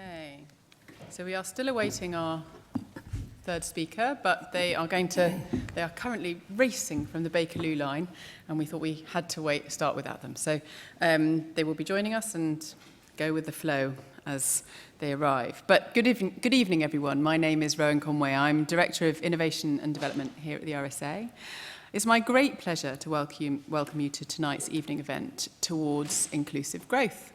Okay, so we are still awaiting our third speaker, but they are currently racing from the Bakerloo line, and we thought we had to start without them. So they will be joining us and go with the flow as they arrive. But good evening, everyone. My name is Rowan Conway. I'm Director of Innovation and Development here at the RSA. It's my great pleasure to welcome you to tonight's evening event towards inclusive growth.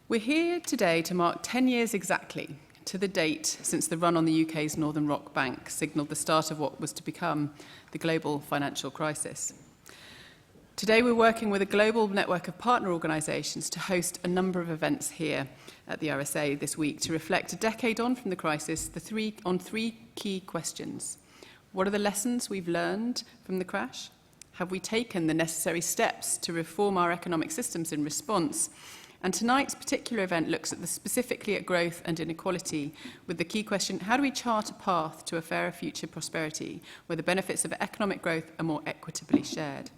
We're here today to mark 10 years exactly to the date since the run on the UK's Northern Rock Bank signalled the start of what was to become the global financial crisis. Today we're working with a global network of partner organisations to host a number of events here at the RSA this week to reflect a decade on from the crisis on three key questions. What are the lessons we've learned from the crash? Have we taken the necessary steps to reform our economic systems in response? And tonight's particular event looks specifically at growth and inequality with the key question, how do we chart a path to a fairer future prosperity where the benefits of economic growth are more equitably shared?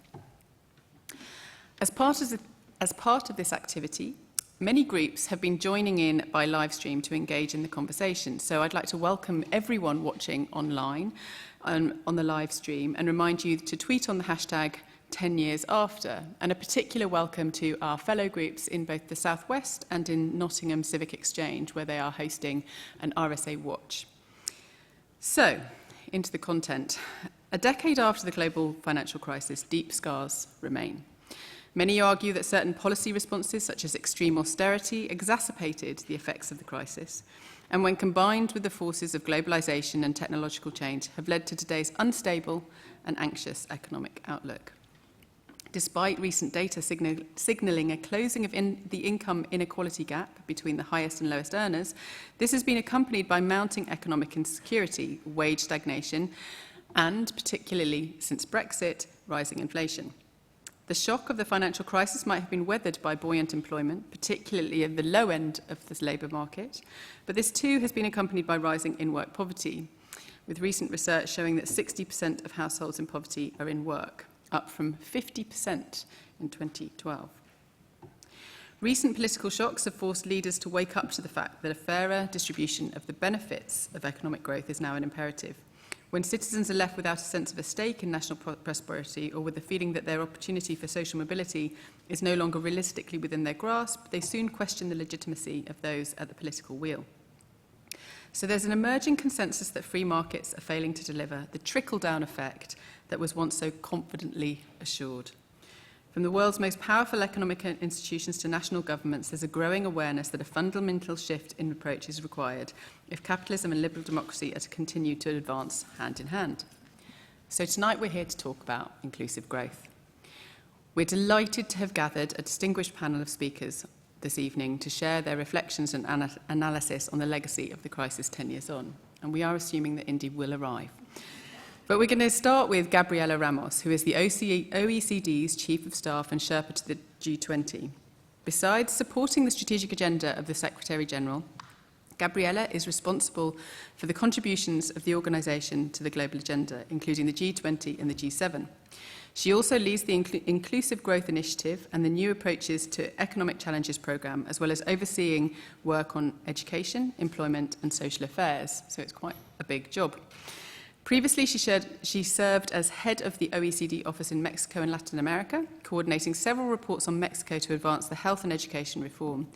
As part of this activity, many groups have been joining in by live stream to engage in the conversation. So I'd like to welcome everyone watching online on the live stream and remind you to tweet on the hashtag 10 years after, and a particular welcome to our fellow groups in both the South West and in Nottingham Civic Exchange, where they are hosting an RSA Watch. So, into the content. A decade after the global financial crisis, deep scars remain. Many argue that certain policy responses, such as extreme austerity, exacerbated the effects of the crisis, and when combined with the forces of globalisation and technological change, have led to today's unstable and anxious economic outlook. Despite recent data signalling a closing of the income inequality gap between the highest and lowest earners, this has been accompanied by mounting economic insecurity, wage stagnation, and, particularly since Brexit, rising inflation. The shock of the financial crisis might have been weathered by buoyant employment, particularly at the low end of the labour market, but this too has been accompanied by rising in-work poverty, with recent research showing that 60% of households in poverty are in work, up from 50% in 2012. Recent political shocks have forced leaders to wake up to the fact that a fairer distribution of the benefits of economic growth is now an imperative. When citizens are left without a sense of a stake in national prosperity or with the feeling that their opportunity for social mobility is no longer realistically within their grasp, they soon question the legitimacy of those at the political wheel. So there's an emerging consensus that free markets are failing to deliver the trickle-down effect that was once so confidently assured. From the world's most powerful economic institutions to national governments, there's a growing awareness that a fundamental shift in approach is required if capitalism and liberal democracy are to continue to advance hand in hand. So tonight we're here to talk about inclusive growth. We're delighted to have gathered a distinguished panel of speakers this evening to share their reflections and analysis on the legacy of the crisis 10 years on. And we are assuming that Indy will arrive. But we're going to start with Gabriela Ramos, who is the OECD's Chief of Staff and Sherpa to the G20. Besides supporting the strategic agenda of the Secretary-General, Gabriela is responsible for the contributions of the organisation to the global agenda, including the G20 and the G7. She also leads the Inclusive Growth Initiative and the New Approaches to Economic Challenges programme, as well as overseeing work on education, employment and social affairs. So it's quite a big job. Previously, she served as head of the OECD office in Mexico and Latin America, coordinating several reports on Mexico to advance the health and education reform.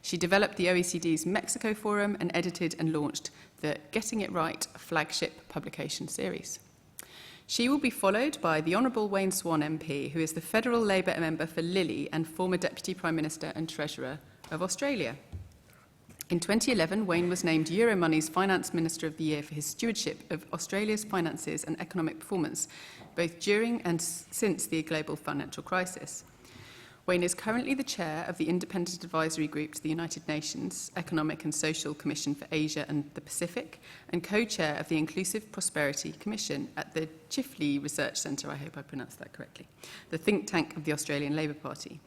She developed the OECD's Mexico Forum and edited and launched the Getting It Right flagship publication series. She will be followed by the Honourable Wayne Swan MP, who is the Federal Labour member for Lille and former Deputy Prime Minister and Treasurer of Australia. In 2011, Wayne was named Euromoney's Finance Minister of the Year for his stewardship of Australia's finances and economic performance, both during and since the global financial crisis. Wayne is currently the chair of the Independent Advisory Group to the United Nations Economic and Social Commission for Asia and the Pacific, and co-chair of the Inclusive Prosperity Commission at the Chifley Research Centre, I hope I pronounced that correctly, the think tank of the Australian Labour Party.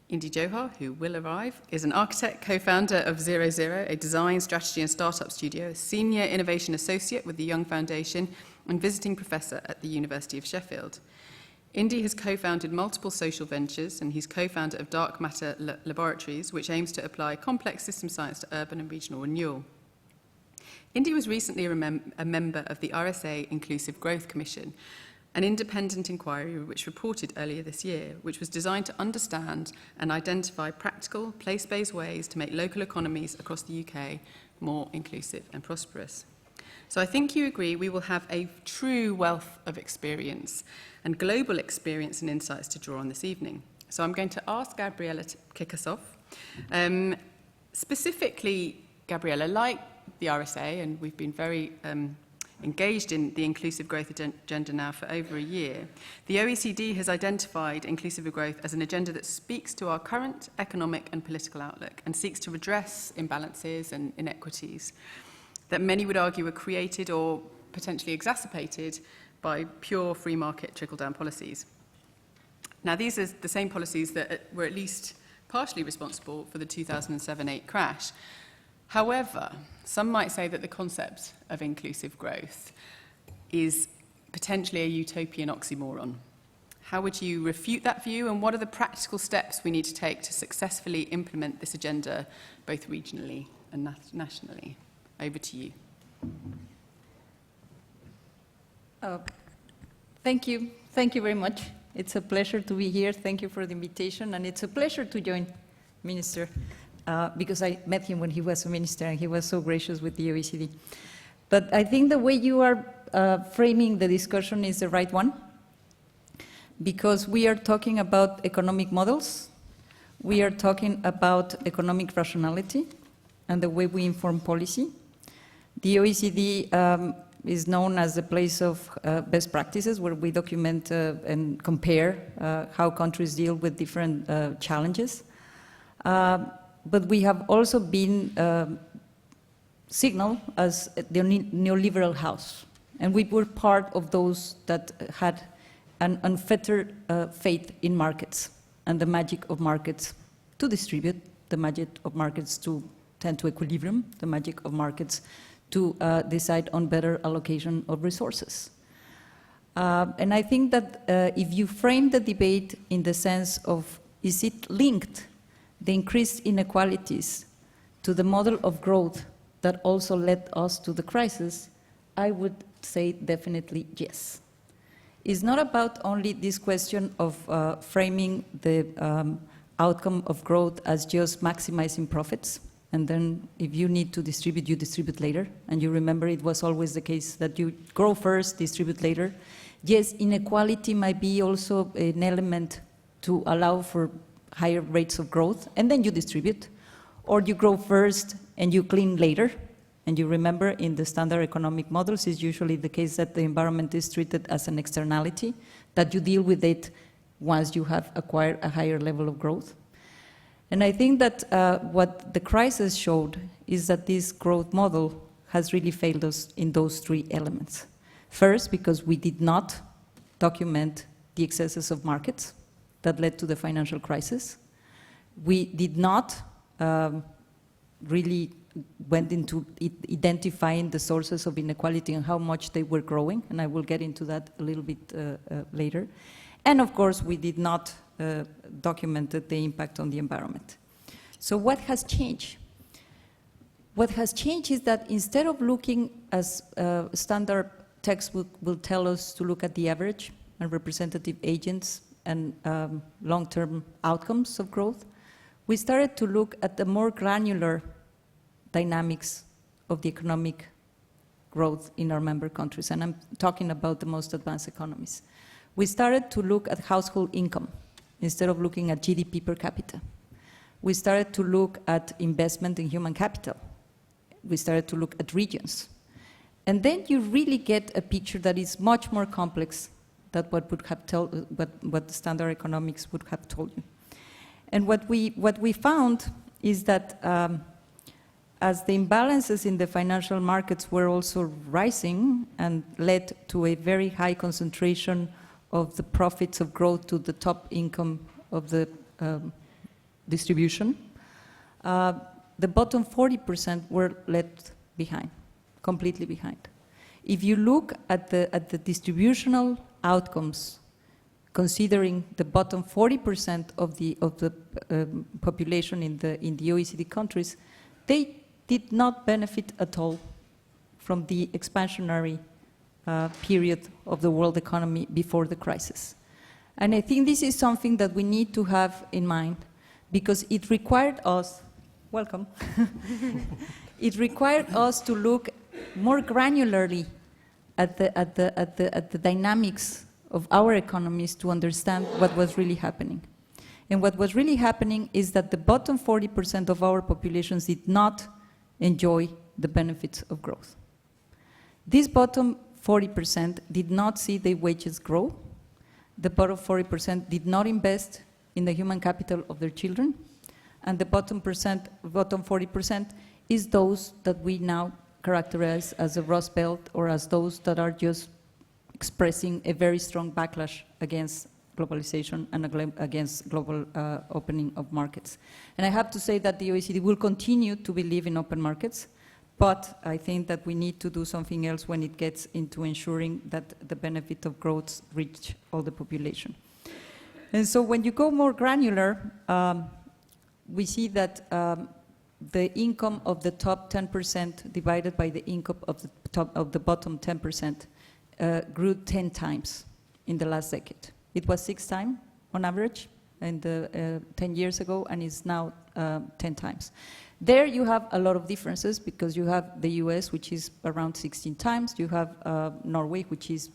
Indy Johar, who will arrive, is an architect, co-founder of 00, a design, strategy and startup studio, senior innovation associate with the Young Foundation and visiting professor at the University of Sheffield. Indy has co-founded multiple social ventures, and he's co-founder of Dark Matter Laboratories, which aims to apply complex system science to urban and regional renewal. Indy was recently a member of the RSA Inclusive Growth Commission, an independent inquiry which reported earlier this year, which was designed to understand and identify practical, place-based ways to make local economies across the UK more inclusive and prosperous. So I think you agree we will have a true wealth of experience and global experience and insights to draw on this evening. So I'm going to ask Gabriela to kick us off. Specifically, Gabriela, like the RSA, and we've been very engaged in the inclusive growth agenda now for over a year, the OECD has identified inclusive growth as an agenda that speaks to our current economic and political outlook and seeks to redress imbalances and inequities that many would argue are created or potentially exacerbated by pure free market trickle-down policies. Now, these are the same policies that were at least partially responsible for the 2007-8 crash. However, some might say that the concept of inclusive growth is potentially a utopian oxymoron. How would you refute that view, and what are the practical steps we need to take to successfully implement this agenda, both regionally and nationally? Over to you. Thank you. Thank you very much. It's a pleasure to be here. Thank you for the invitation, and it's a pleasure to join Minister, because I met him when he was a minister, and he was so gracious with the OECD. But I think the way you are framing the discussion is the right one, because we are talking about economic models, we are talking about economic rationality, and the way we inform policy. The OECD is known as a place of best practices, where we document and compare how countries deal with different challenges. But we have also been signaled as the neoliberal house. And we were part of those that had an unfettered faith in markets and the magic of markets to distribute, the magic of markets to tend to equilibrium, the magic of markets to decide on better allocation of resources. And I think that if you frame the debate in the sense of, is it linked, the increased inequalities, to the model of growth that also led us to the crisis, I would say definitely yes. It's not about only this question of framing the outcome of growth as just maximizing profits, and then if you need to distribute, you distribute later. And you remember it was always the case that you grow first, distribute later. Yes, inequality might be also an element to allow for higher rates of growth, and then you distribute. Or you grow first and you clean later. And you remember in the standard economic models, it's usually the case that the environment is treated as an externality, that you deal with it once you have acquired a higher level of growth. And I think that what the crisis showed is that this growth model has really failed us in those three elements. First, because we did not document the excesses of markets that led to the financial crisis. We did not really went into identifying the sources of inequality and how much they were growing, and I will get into that a little bit later. And of course, we did not document the impact on the environment. So what has changed? What has changed is that instead of looking as standard textbook will tell us to look at the average and representative agents and long-term outcomes of growth, we started to look at the more granular dynamics of the economic growth in our member countries, and I'm talking about the most advanced economies. We started to look at household income instead of looking at GDP per capita. We started to look at investment in human capital. We started to look at regions. And then you really get a picture that is much more complex than what the standard economics would have told you. And what we found is that as the imbalances in the financial markets were also rising and led to a very high concentration of the profits of growth to the top income of the distribution, the bottom 40% were left behind, completely behind. If you look at the distributional outcomes considering the bottom 40% of the population in the OECD countries, they did not benefit at all from the expansionary period of the world economy before the crisis. And I think this is something that we need to have in mind, because it required us, welcome, it required us to look more granularly at the dynamics of our economies to understand what was really happening. And what was really happening is that the bottom 40% of our populations did not enjoy the benefits of growth. This bottom 40% did not see their wages grow. The bottom 40% did not invest in the human capital of their children. And the bottom 40% is those that we now characterize as a Rust Belt, or as those that are just expressing a very strong backlash against globalization and against global opening of markets. And I have to say that the OECD will continue to believe in open markets, but I think that we need to do something else when it gets into ensuring that the benefit of growth reach all the population. And so when you go more granular, we see that the income of the top 10% divided by the income of the bottom 10% grew 10 times in the last decade. It was 6 times on average in the 10 years ago, and is now 10 times. There you have a lot of differences, because you have the US, which is around 16 times. You have Norway, which is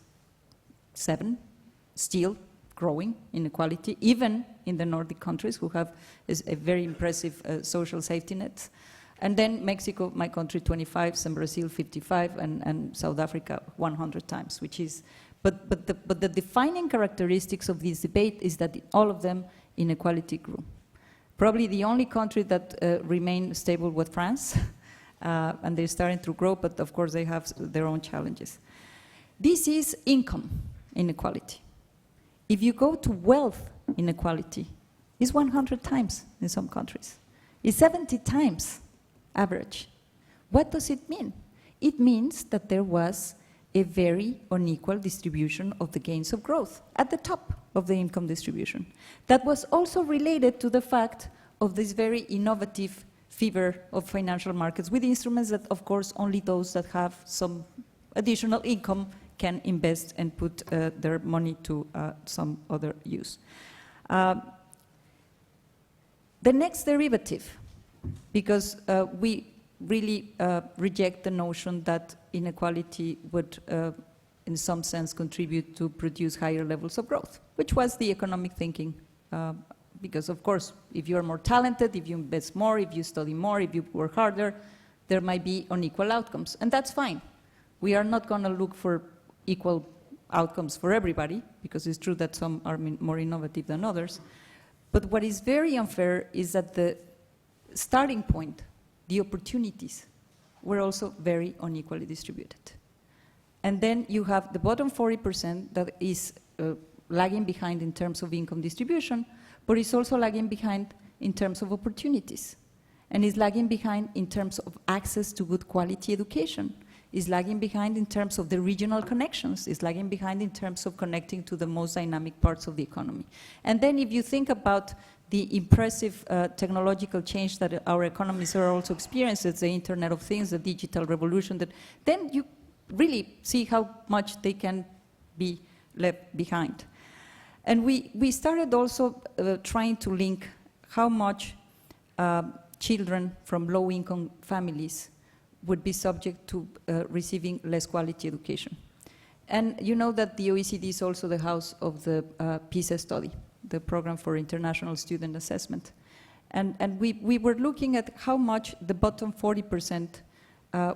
7, still growing inequality, even in the Nordic countries, who have a very impressive social safety net. And then Mexico, my country, 25, and Brazil, 55, and South Africa, 100 times, which is, but the defining characteristics of this debate is that all of them, inequality grew. Probably the only country that remained stable was France, and they're starting to grow, but of course they have their own challenges. This is income inequality. If you go to wealth inequality, it's 100 times in some countries. It's 70 times average. What does it mean? It means that there was a very unequal distribution of the gains of growth at the top of the income distribution. That was also related to the fact of this very innovative fever of financial markets, with instruments that, of course, only those that have some additional income can invest and put their money to some other use. The next derivative, because we really reject the notion that inequality would, in some sense, contribute to produce higher levels of growth, which was the economic thinking. Because, of course, if you're more talented, if you invest more, if you study more, if you work harder, there might be unequal outcomes, and that's fine. We are not going to look for equal outcomes for everybody, because it's true that some are more innovative than others. But what is very unfair is that the starting point, the opportunities, were also very unequally distributed. And then you have the bottom 40% that is lagging behind in terms of income distribution, but is also lagging behind in terms of opportunities, and is lagging behind in terms of access to good quality education, is lagging behind in terms of the regional connections, is lagging behind in terms of connecting to the most dynamic parts of the economy. And then if you think about the impressive technological change that our economies are also experiencing, the Internet of Things, the digital revolution, then you really see how much they can be left behind. And we started also trying to link how much children from low-income families would be subject to receiving less quality education. And you know that the OECD is also the house of the PISA study, the Program for International Student Assessment. And we were looking at how much the bottom 40%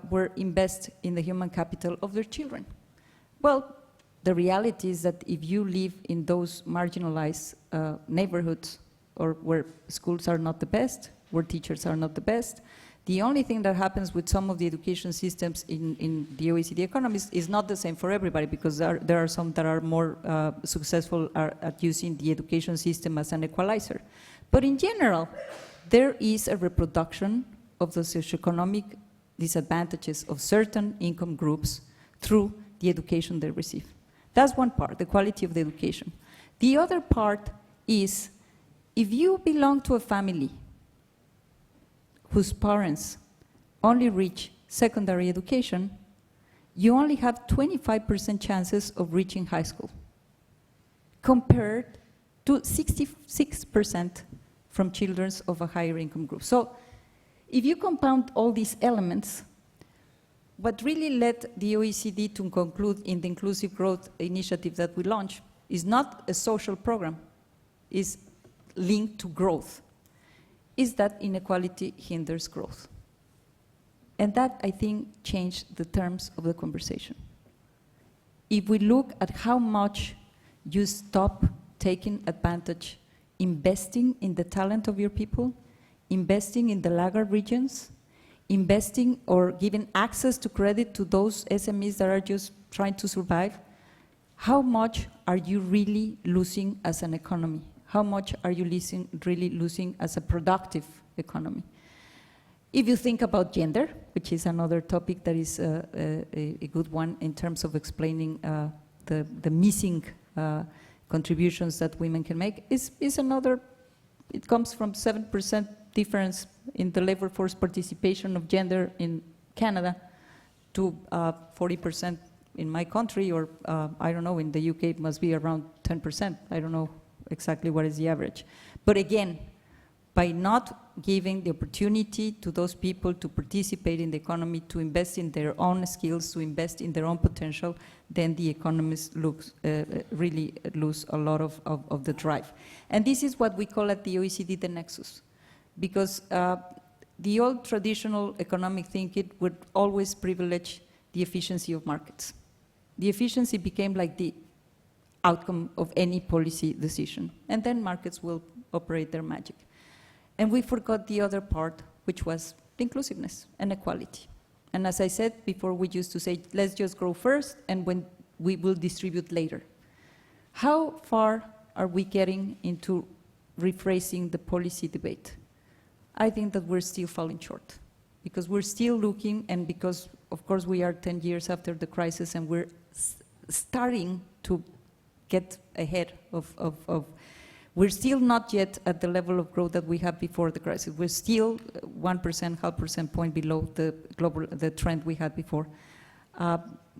were invested in the human capital of their children. Well, the reality is that if you live in those marginalized neighborhoods, or where schools are not the best, where teachers are not the best, the only thing that happens with some of the education systems in the OECD economies is not the same for everybody, because there are some that are more successful at using the education system as an equalizer. But in general, there is a reproduction of the socioeconomic disadvantages of certain income groups through the education they receive. That's one part, the quality of the education. The other part is, if you belong to a family whose parents only reach secondary education, you only have 25% chances of reaching high school, compared to 66% from children of a higher income group. So if you compound all these elements, what really led the OECD to conclude in the Inclusive Growth Initiative that we launched is not a social program, is linked to growth, is that inequality hinders growth. And that, I think, changed the terms of the conversation. If we look at how much you stop taking advantage, investing in the talent of your people, investing in the laggard regions, investing or giving access to credit to those SMEs that are just trying to survive, how much are you really losing as an economy? How much are you really losing as a productive economy? If you think about gender, which is another topic that is a good one in terms of explaining the missing contributions that women can make, is another, it comes from 7% difference in the labor force participation of gender in Canada to 40% in my country, or I don't know, in the UK it must be around 10%. I don't know exactly what is the average. But again, by not giving the opportunity to those people to participate in the economy, to invest in their own skills, to invest in their own potential, then the economies really lose a lot of the drive. And this is what we call at the OECD the nexus. Because the old traditional economic thinking would always privilege the efficiency of markets. The efficiency became like the outcome of any policy decision, and then markets will operate their magic. And we forgot the other part, which was inclusiveness and equality. And as I said before, we used to say, let's just grow first, and when we will distribute later. How far are we getting into rephrasing the policy debate? I think that we're still falling short, because we're still looking, and because, of course, we are 10 years after the crisis, and we're starting to get ahead of we're still not yet at the level of growth that we had before the crisis. We're still 1%, half percent point below the trend we had before.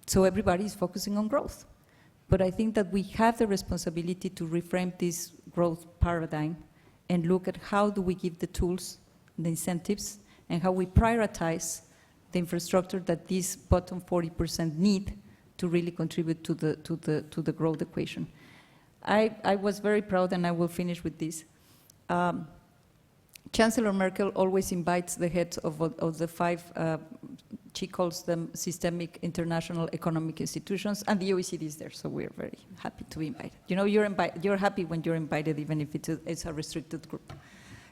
So everybody is focusing on growth. But I think that we have the responsibility to reframe this growth paradigm and look at how do we give the tools, the incentives, and how we prioritize the infrastructure that these bottom 40% need to really contribute to the growth equation. I was very proud, and I will finish with this. Chancellor Merkel always invites the heads of the five, she calls them systemic international economic institutions, and the OECD is there, so we're very happy to be invited. You know, you're happy when you're invited, even if it's a restricted group.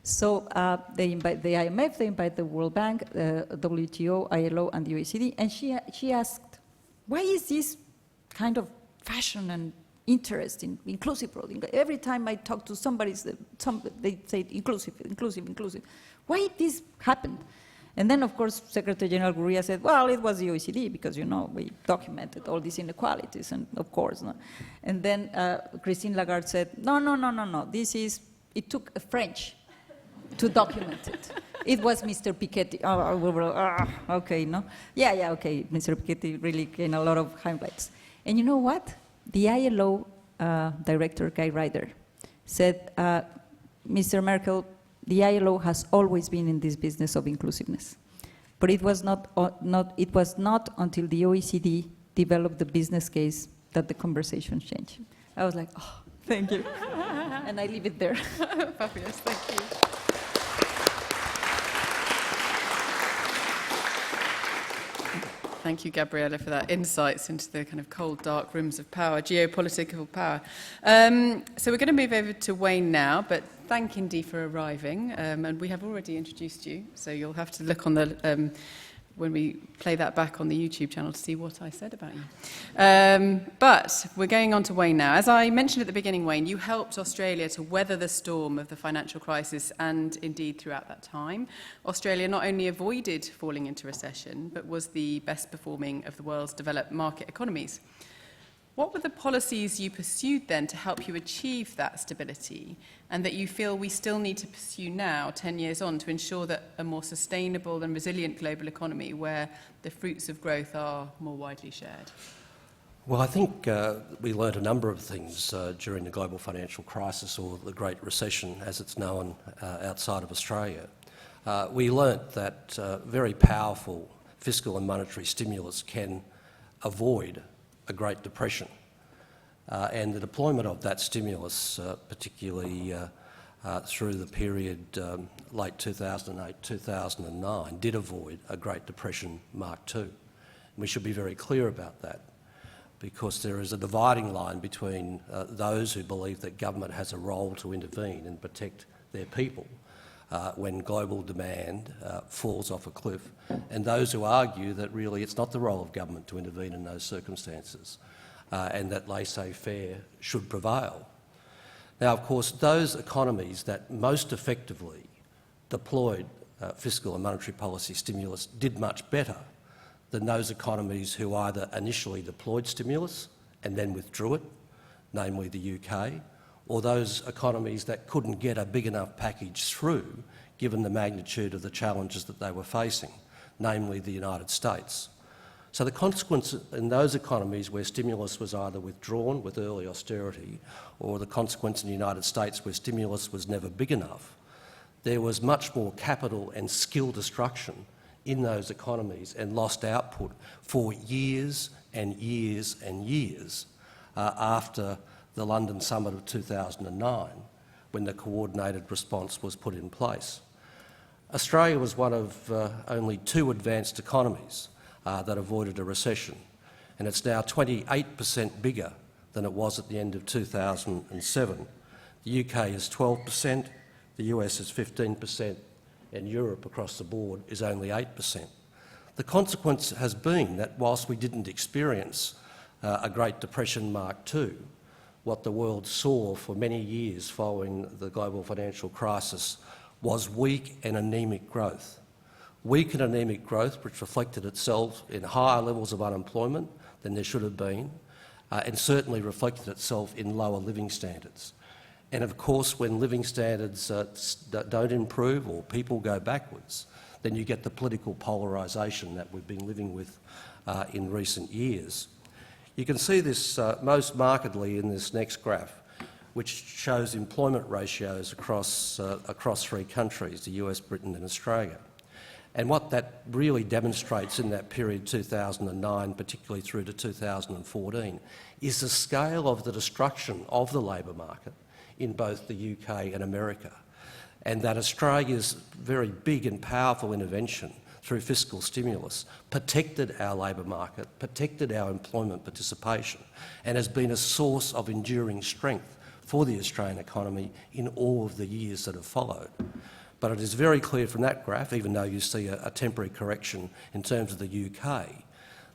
So they invite the IMF, they invite the World Bank, WTO, ILO, and the OECD, and she asked, why is this kind of fashion and interest in inclusive growth? Every time I talk to somebody, they say inclusive, inclusive, inclusive. Why this happened? And then, of course, Secretary General Gurria said, well, it was the OECD, because, you know, we documented all these inequalities, and of course. No. And then Christine Lagarde said, no, it took a French to document it. It was Mr. Piketty. Okay, no? Yeah, okay, Mr. Piketty really gained a lot of highlights. And you know what? The ILO director, Guy Ryder, said, Mr. Merkel, the ILO has always been in this business of inclusiveness. But it was not until the OECD developed the business case that the conversation changed. I was like, oh, thank you. And I leave it there. Fabulous, thank you. Thank you, Gabriela, for that insights into the kind of cold, dark rooms of power, geopolitical power. So we're going to move over to Wayne now, but thank Indy for arriving. And we have already introduced you, so you'll have to look on the when we play that back on the YouTube channel to see what I said about you. But we're going on to Wayne now. As I mentioned at the beginning, Wayne, you helped Australia to weather the storm of the financial crisis, and indeed throughout that time, Australia not only avoided falling into recession, but was the best performing of the world's developed market economies. What were the policies you pursued then to help you achieve that stability, and that you feel we still need to pursue now, 10 years on, to ensure that a more sustainable and resilient global economy where the fruits of growth are more widely shared? Well, I think we learnt a number of things during the global financial crisis, or the Great Recession as it's known outside of Australia. We learnt that very powerful fiscal and monetary stimulus can avoid a Great Depression. And the deployment of that stimulus, particularly through the period late 2008, 2009, did avoid a Great Depression Mark II. And we should be very clear about that, because there is a dividing line between those who believe that government has a role to intervene and protect their people when global demand falls off a cliff, and those who argue that really it's not the role of government to intervene in those circumstances and that laissez-faire should prevail. Now, of course, those economies that most effectively deployed fiscal and monetary policy stimulus did much better than those economies who either initially deployed stimulus and then withdrew it, namely the UK, or those economies that couldn't get a big enough package through given the magnitude of the challenges that they were facing, namely the United States. So the consequence in those economies where stimulus was either withdrawn with early austerity, or the consequence in the United States where stimulus was never big enough, there was much more capital and skill destruction in those economies and lost output for years and years and years after the London Summit of 2009, when the coordinated response was put in place. Australia was one of only 2 advanced economies that avoided a recession, and it's now 28% bigger than it was at the end of 2007. The UK is 12%, the US is 15%, and Europe across the board is only 8%. The consequence has been that whilst we didn't experience a Great Depression Mark II, what the world saw for many years following the global financial crisis was weak and anaemic growth. Weak and anaemic growth which reflected itself in higher levels of unemployment than there should have been, and certainly reflected itself in lower living standards. And of course, when living standards don't improve or people go backwards, then you get the political polarisation that we've been living with in recent years. You can see this most markedly in this next graph, which shows employment ratios across 3 countries, the US, Britain and Australia. And what that really demonstrates in that period 2009, particularly through to 2014, is the scale of the destruction of the labour market in both the UK and America, and that Australia's very big and powerful intervention through fiscal stimulus protected our labour market, protected our employment participation, and has been a source of enduring strength for the Australian economy in all of the years that have followed. But it is very clear from that graph, even though you see a temporary correction in terms of the UK,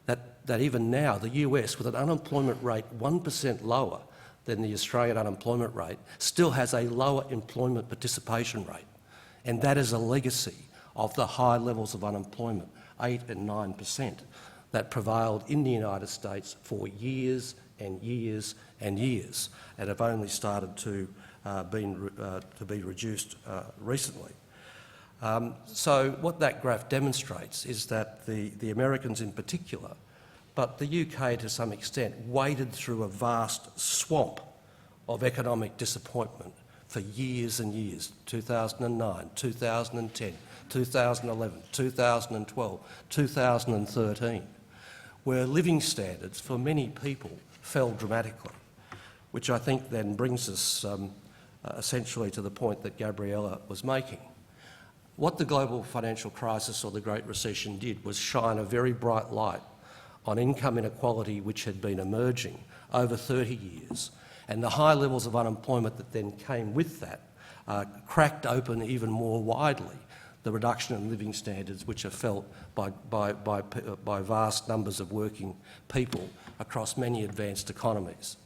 that even now the US, with an unemployment rate 1% lower than the Australian unemployment rate, still has a lower employment participation rate. And that is a legacy of the high levels of unemployment, 8 and 9%, that prevailed in the United States for years and years and years, and have only started to be reduced recently. So what that graph demonstrates is that the Americans in particular, but the UK to some extent, waded through a vast swamp of economic disappointment for years and years, 2009, 2010, 2011, 2012, 2013, where living standards for many people fell dramatically, which I think then brings us essentially to the point that Gabriela was making. What the global financial crisis or the Great Recession did was shine a very bright light on income inequality which had been emerging over 30 years, and the high levels of unemployment that then came with that cracked open even more widely the reduction in living standards which are felt by vast numbers of working people across many advanced economies.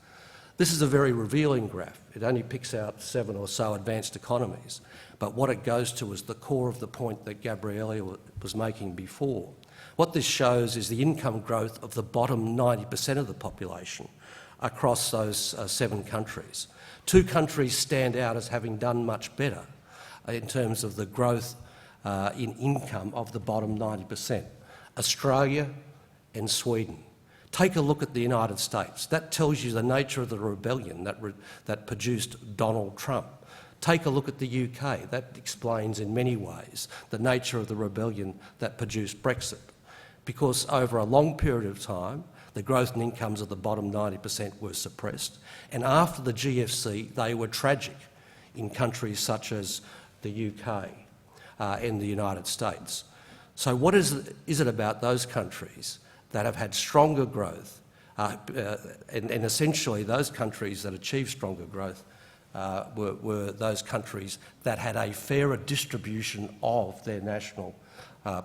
This is a very revealing graph. It only picks out 7 or so advanced economies, but what it goes to is the core of the point that Gabriela was making before. What this shows is the income growth of the bottom 90% of the population across those 7 countries. 2 countries stand out as having done much better in terms of the growth in income of the bottom 90%, Australia and Sweden. Take a look at the United States. That tells you the nature of the rebellion that produced Donald Trump. Take a look at the UK. That explains in many ways the nature of the rebellion that produced Brexit. Because over a long period of time, the growth in incomes of the bottom 90% were suppressed. And after the GFC, they were tragic in countries such as the UK and the United States. So what is it about those countries that have had stronger growth, and essentially those countries that achieved stronger growth were those countries that had a fairer distribution of their national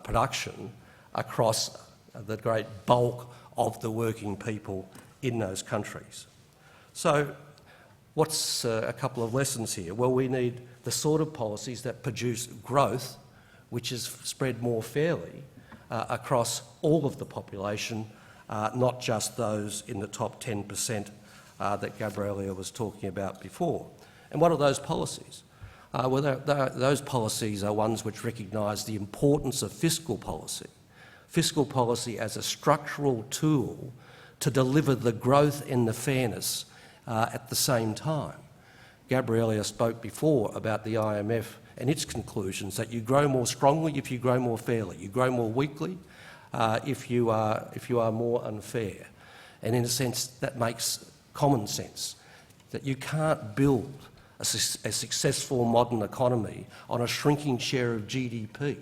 production across the great bulk of the working people in those countries. So what's a couple of lessons here? Well, we need the sort of policies that produce growth which is spread more fairly across all of the population, not just those in the top 10% that Gabriela was talking about before. And what are those policies? Well, those policies are ones which recognise the importance of fiscal policy as a structural tool to deliver the growth and the fairness at the same time. Gabriela spoke before about the IMF and its conclusions that you grow more strongly if you grow more fairly. You grow more weakly if you are more unfair. And in a sense, that makes common sense, that you can't build a successful modern economy on a shrinking share of GDP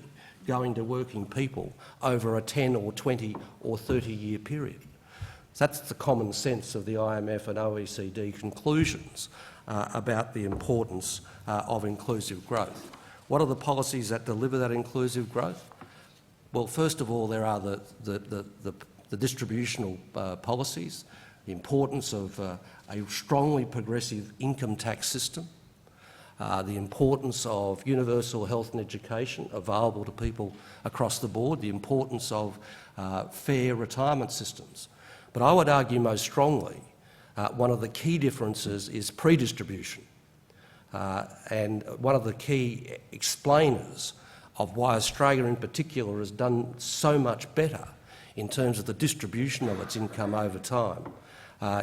going to working people over a 10 or 20 or 30-year period. That's the common sense of the IMF and OECD conclusions about the importance of inclusive growth. What are the policies that deliver that inclusive growth? Well, first of all, there are the distributional policies, the importance of a strongly progressive income tax system, the importance of universal health and education available to people across the board, the importance of fair retirement systems. But I would argue most strongly one of the key differences is pre-distribution. And one of the key explainers of why Australia in particular has done so much better in terms of the distribution of its income over time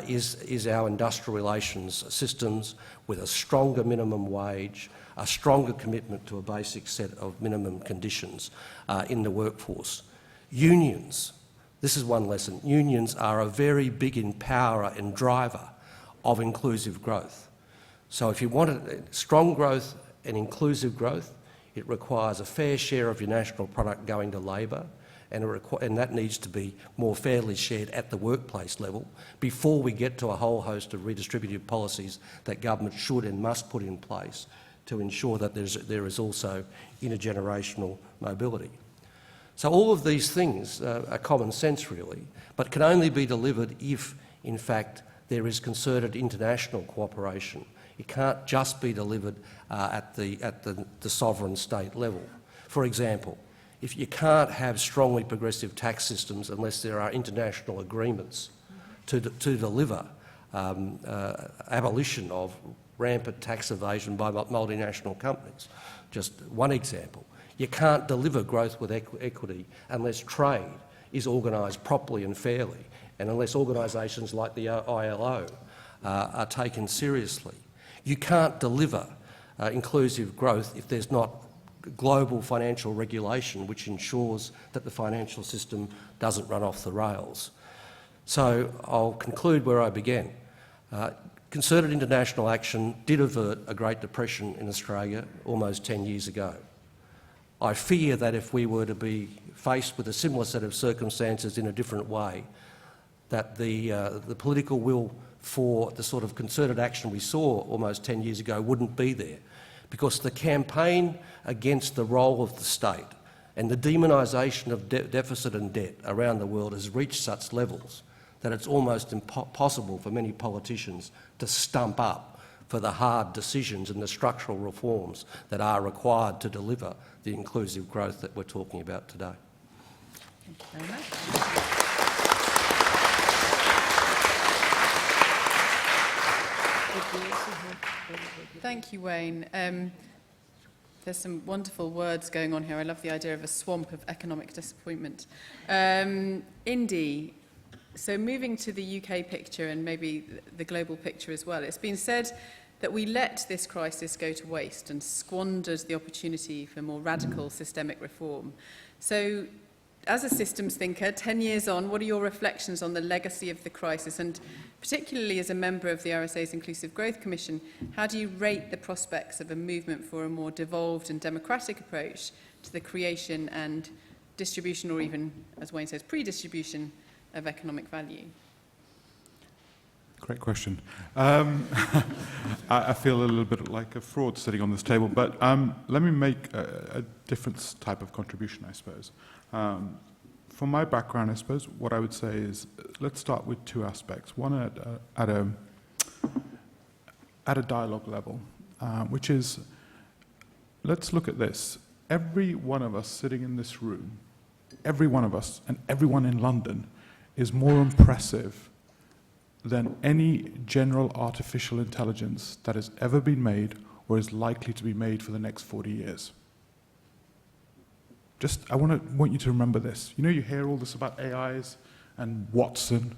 is our industrial relations systems with a stronger minimum wage, a stronger commitment to a basic set of minimum conditions in the workforce. Unions, this is one lesson, unions are a very big empowerer and driver of inclusive growth. So if you want strong growth and inclusive growth, it requires a fair share of your national product going to labour, and that needs to be more fairly shared at the workplace level before we get to a whole host of redistributive policies that government should and must put in place to ensure that there is also intergenerational mobility. So all of these things are common sense really, but can only be delivered if, in fact, there is concerted international cooperation. It can't just be delivered at the sovereign state level. For example, if you can't have strongly progressive tax systems unless there are international agreements to deliver abolition of rampant tax evasion by multinational companies. Just one example. You can't deliver growth with equity unless trade is organised properly and fairly, and unless organisations like the ILO are taken seriously. You can't deliver inclusive growth if there's not global financial regulation which ensures that the financial system doesn't run off the rails. So I'll conclude where I began. Concerted international action did avert a Great Depression in Australia almost 10 years ago. I fear that if we were to be faced with a similar set of circumstances in a different way, that the political will for the sort of concerted action we saw almost 10 years ago wouldn't be there, because the campaign against the role of the state and the demonisation of deficit and debt around the world has reached such levels that it's almost impossible for many politicians to stump up for the hard decisions and the structural reforms that are required to deliver the inclusive growth that we're talking about today. Thank you very much. Thank you, Wayne. There's some wonderful words going on here. I love the idea of a swamp of economic disappointment. Indy, so moving to the UK picture and maybe the global picture as well, it's been said that we let this crisis go to waste and squandered the opportunity for more radical systemic reform. So, as a systems thinker, 10 years on, what are your reflections on the legacy of the crisis? And particularly as a member of the RSA's Inclusive Growth Commission, how do you rate the prospects of a movement for a more devolved and democratic approach to the creation and distribution, or even, as Wayne says, pre-distribution of economic value? Great question. I feel a little bit like a fraud sitting on this table, but let me make a different type of contribution, I suppose. From my background, I suppose what I would say is, let's start with two aspects. One at a dialogue level, which is, let's look at this. Every one of us sitting in this room, every one of us and everyone in London is more impressive than any general artificial intelligence that has ever been made or is likely to be made for the next 40 years. I want you to remember this. You know, you hear all this about AIs and Watson.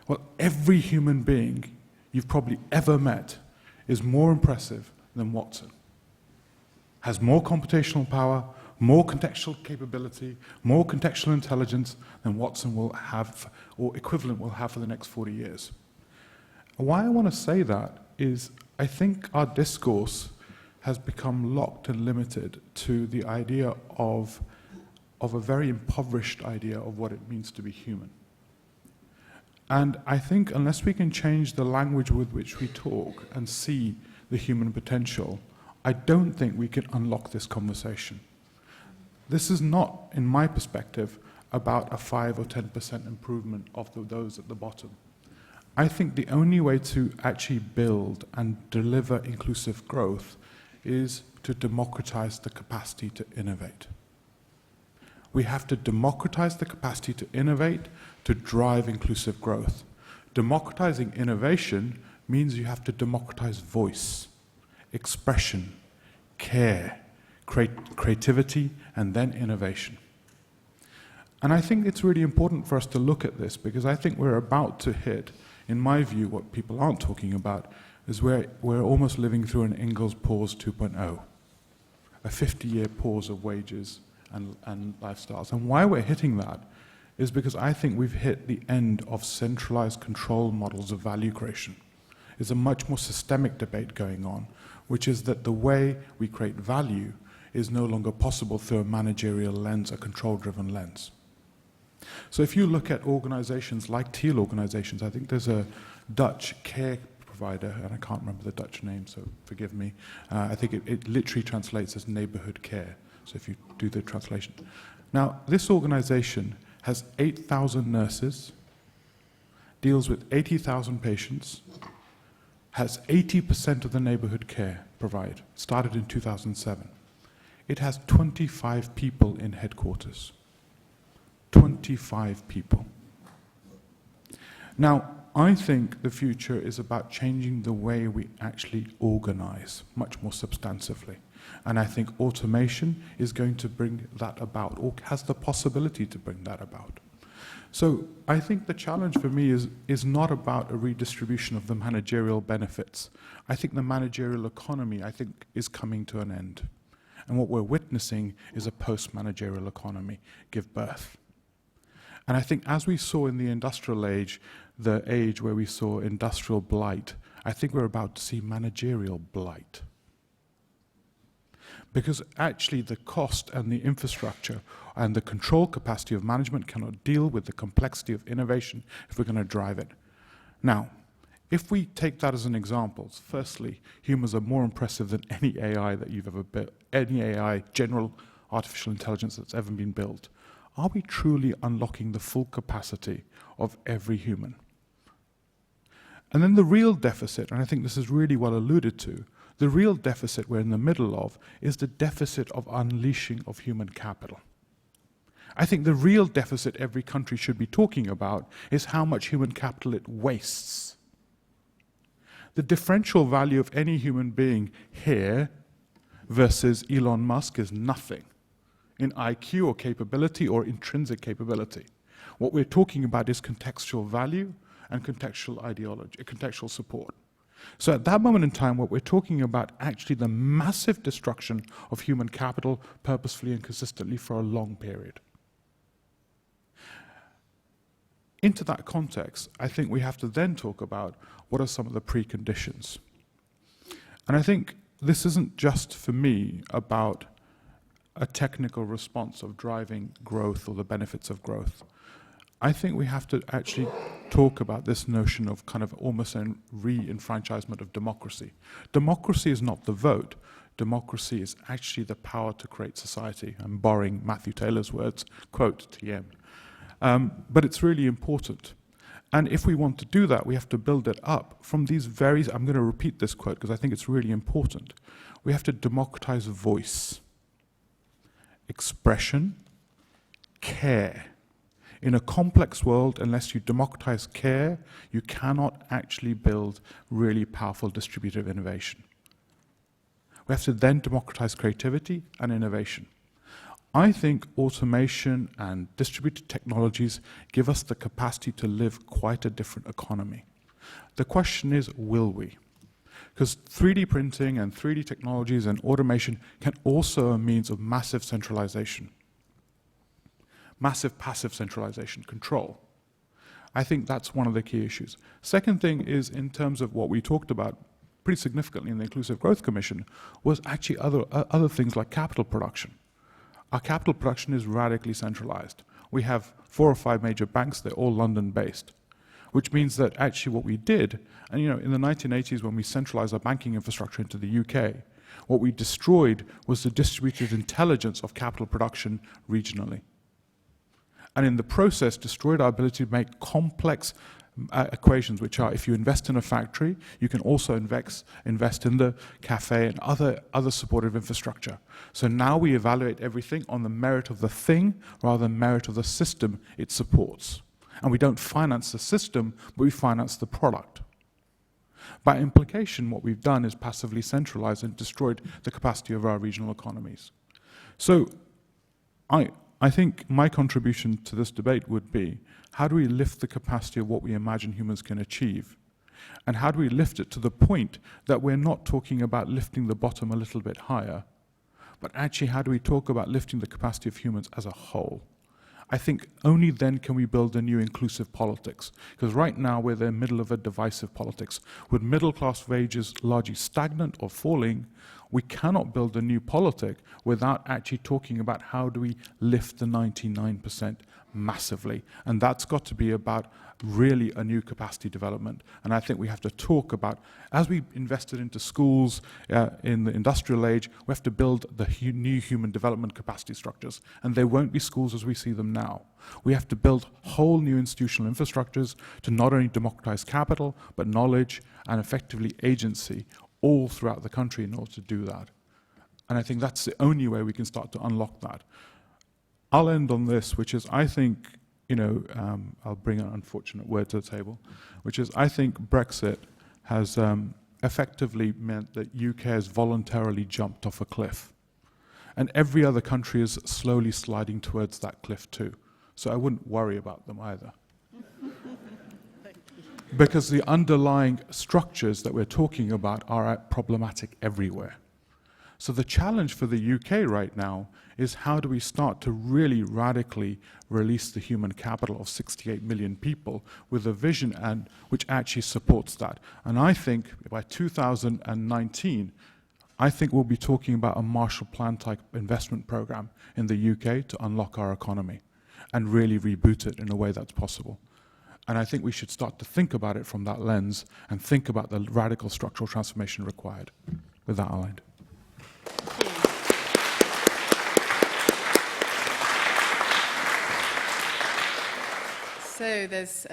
Well, every human being you've probably ever met is more impressive than Watson. Has more computational power, more contextual capability, more contextual intelligence than Watson will have, or equivalent will have for the next 40 years. Why I want to say that is I think our discourse has become locked and limited to the idea of a very impoverished idea of what it means to be human. And I think unless we can change the language with which we talk and see the human potential, I don't think we can unlock this conversation. This is not, in my perspective, about a 5 or 10% improvement of those at the bottom. I think the only way to actually build and deliver inclusive growth is to democratize the capacity to innovate. We have to democratize the capacity to innovate to drive inclusive growth. Democratizing innovation means you have to democratize voice, expression, care, creativity, and then innovation. And I think it's really important for us to look at this, because I think we're about to hit, in my view, what people aren't talking about, is we're almost living through an Ingalls pause 2.0, a 50-year pause of wages and lifestyles. And why we're hitting that is because I think we've hit the end of centralized control models of value creation. There's a much more systemic debate going on, which is that the way we create value is no longer possible through a managerial lens, a control-driven lens. So if you look at organizations like Teal organizations, I think there's a Dutch care provider, and I can't remember the Dutch name, so forgive me. I think it literally translates as neighborhood care, so if you do the translation. Now, this organization has 8,000 nurses, deals with 80,000 patients, has 80% of the neighborhood care provided, started in 2007. It has 25 people in headquarters. 25 people. Now, I think the future is about changing the way we actually organize much more substantively. And I think automation is going to bring that about, or has the possibility to bring that about. So I think the challenge for me is not about a redistribution of the managerial benefits. I think the managerial economy, I think, is coming to an end. And what we're witnessing is a post-managerial economy give birth. And I think as we saw in the industrial age, the age where we saw industrial blight, I think we're about to see managerial blight. Because actually the cost and the infrastructure and the control capacity of management cannot deal with the complexity of innovation if we're going to drive it. Now, if we take that as an example, firstly, humans are more impressive than any AI that you've ever built, any AI, general artificial intelligence that's ever been built. Are we truly unlocking the full capacity of every human? And then the real deficit, and I think this is really well alluded to, the real deficit we're in the middle of is the deficit of unleashing of human capital. I think the real deficit every country should be talking about is how much human capital it wastes. The differential value of any human being here versus Elon Musk is nothing in IQ or capability or intrinsic capability. What we're talking about is contextual value and contextual ideology, contextual support. So at that moment in time, what we're talking about actually the massive destruction of human capital purposefully and consistently for a long period. Into that context, I think we have to then talk about what are some of the preconditions. And I think this isn't just for me about a technical response of driving growth or the benefits of growth. I think we have to actually talk about this notion of kind of almost a re-enfranchisement of democracy. Democracy is not the vote. Democracy is actually the power to create society. I'm borrowing Matthew Taylor's words, quote, TM. But it's really important. And if we want to do that, we have to build it up from these very, I'm going to repeat this quote because I think it's really important. We have to democratize voice, expression, care. In a complex world, unless you democratize care, you cannot actually build really powerful distributive innovation. We have to then democratize creativity and innovation. I think automation and distributed technologies give us the capacity to live quite a different economy. The question is, will we? Because 3D printing and 3D technologies and automation can also be a means of massive centralization. Massive passive centralization, control. I think that's one of the key issues. Second thing is in terms of what we talked about pretty significantly in the Inclusive Growth Commission was actually other things like capital production. Our capital production is radically centralized. We have 4 or 5 major banks, they're all London-based, which means that actually what we did, and in the 1980s when we centralized our banking infrastructure into the UK, what we destroyed was the distributed intelligence of capital production regionally. And in the process, destroyed our ability to make complex equations, which are if you invest in a factory, you can also invest in the cafe and other supportive infrastructure. So now we evaluate everything on the merit of the thing rather than merit of the system it supports. And we don't finance the system, but we finance the product. By implication, what we've done is passively centralized and destroyed the capacity of our regional economies. So I think my contribution to this debate would be, how do we lift the capacity of what we imagine humans can achieve? And how do we lift it to the point that we're not talking about lifting the bottom a little bit higher, but actually how do we talk about lifting the capacity of humans as a whole? I think only then can we build a new inclusive politics. Because right now we're in the middle of a divisive politics. With middle class wages largely stagnant or falling, we cannot build a new politic without actually talking about how do we lift the 99% massively. And that's got to be about really a new capacity development. And I think we have to talk about, as we invested into schools in the industrial age, we have to build the new human development capacity structures. And they won't be schools as we see them now. We have to build whole new institutional infrastructures to not only democratize capital, but knowledge and effectively agency all throughout the country in order to do that. And I think that's the only way we can start to unlock that. I'll end on this, which is I think, I'll bring an unfortunate word to the table, which is I think Brexit has effectively meant that UK has voluntarily jumped off a cliff. And every other country is slowly sliding towards that cliff too. So I wouldn't worry about them either. Because the underlying structures that we're talking about are problematic everywhere. So the challenge for the UK right now is how do we start to really radically release the human capital of 68 million people with a vision and which actually supports that. And I think by 2019, I think we'll be talking about a Marshall Plan type investment program in the UK to unlock our economy and really reboot it in a way that's possible. And I think we should start to think about it from that lens and think about the radical structural transformation required. With that, I'll end. So there's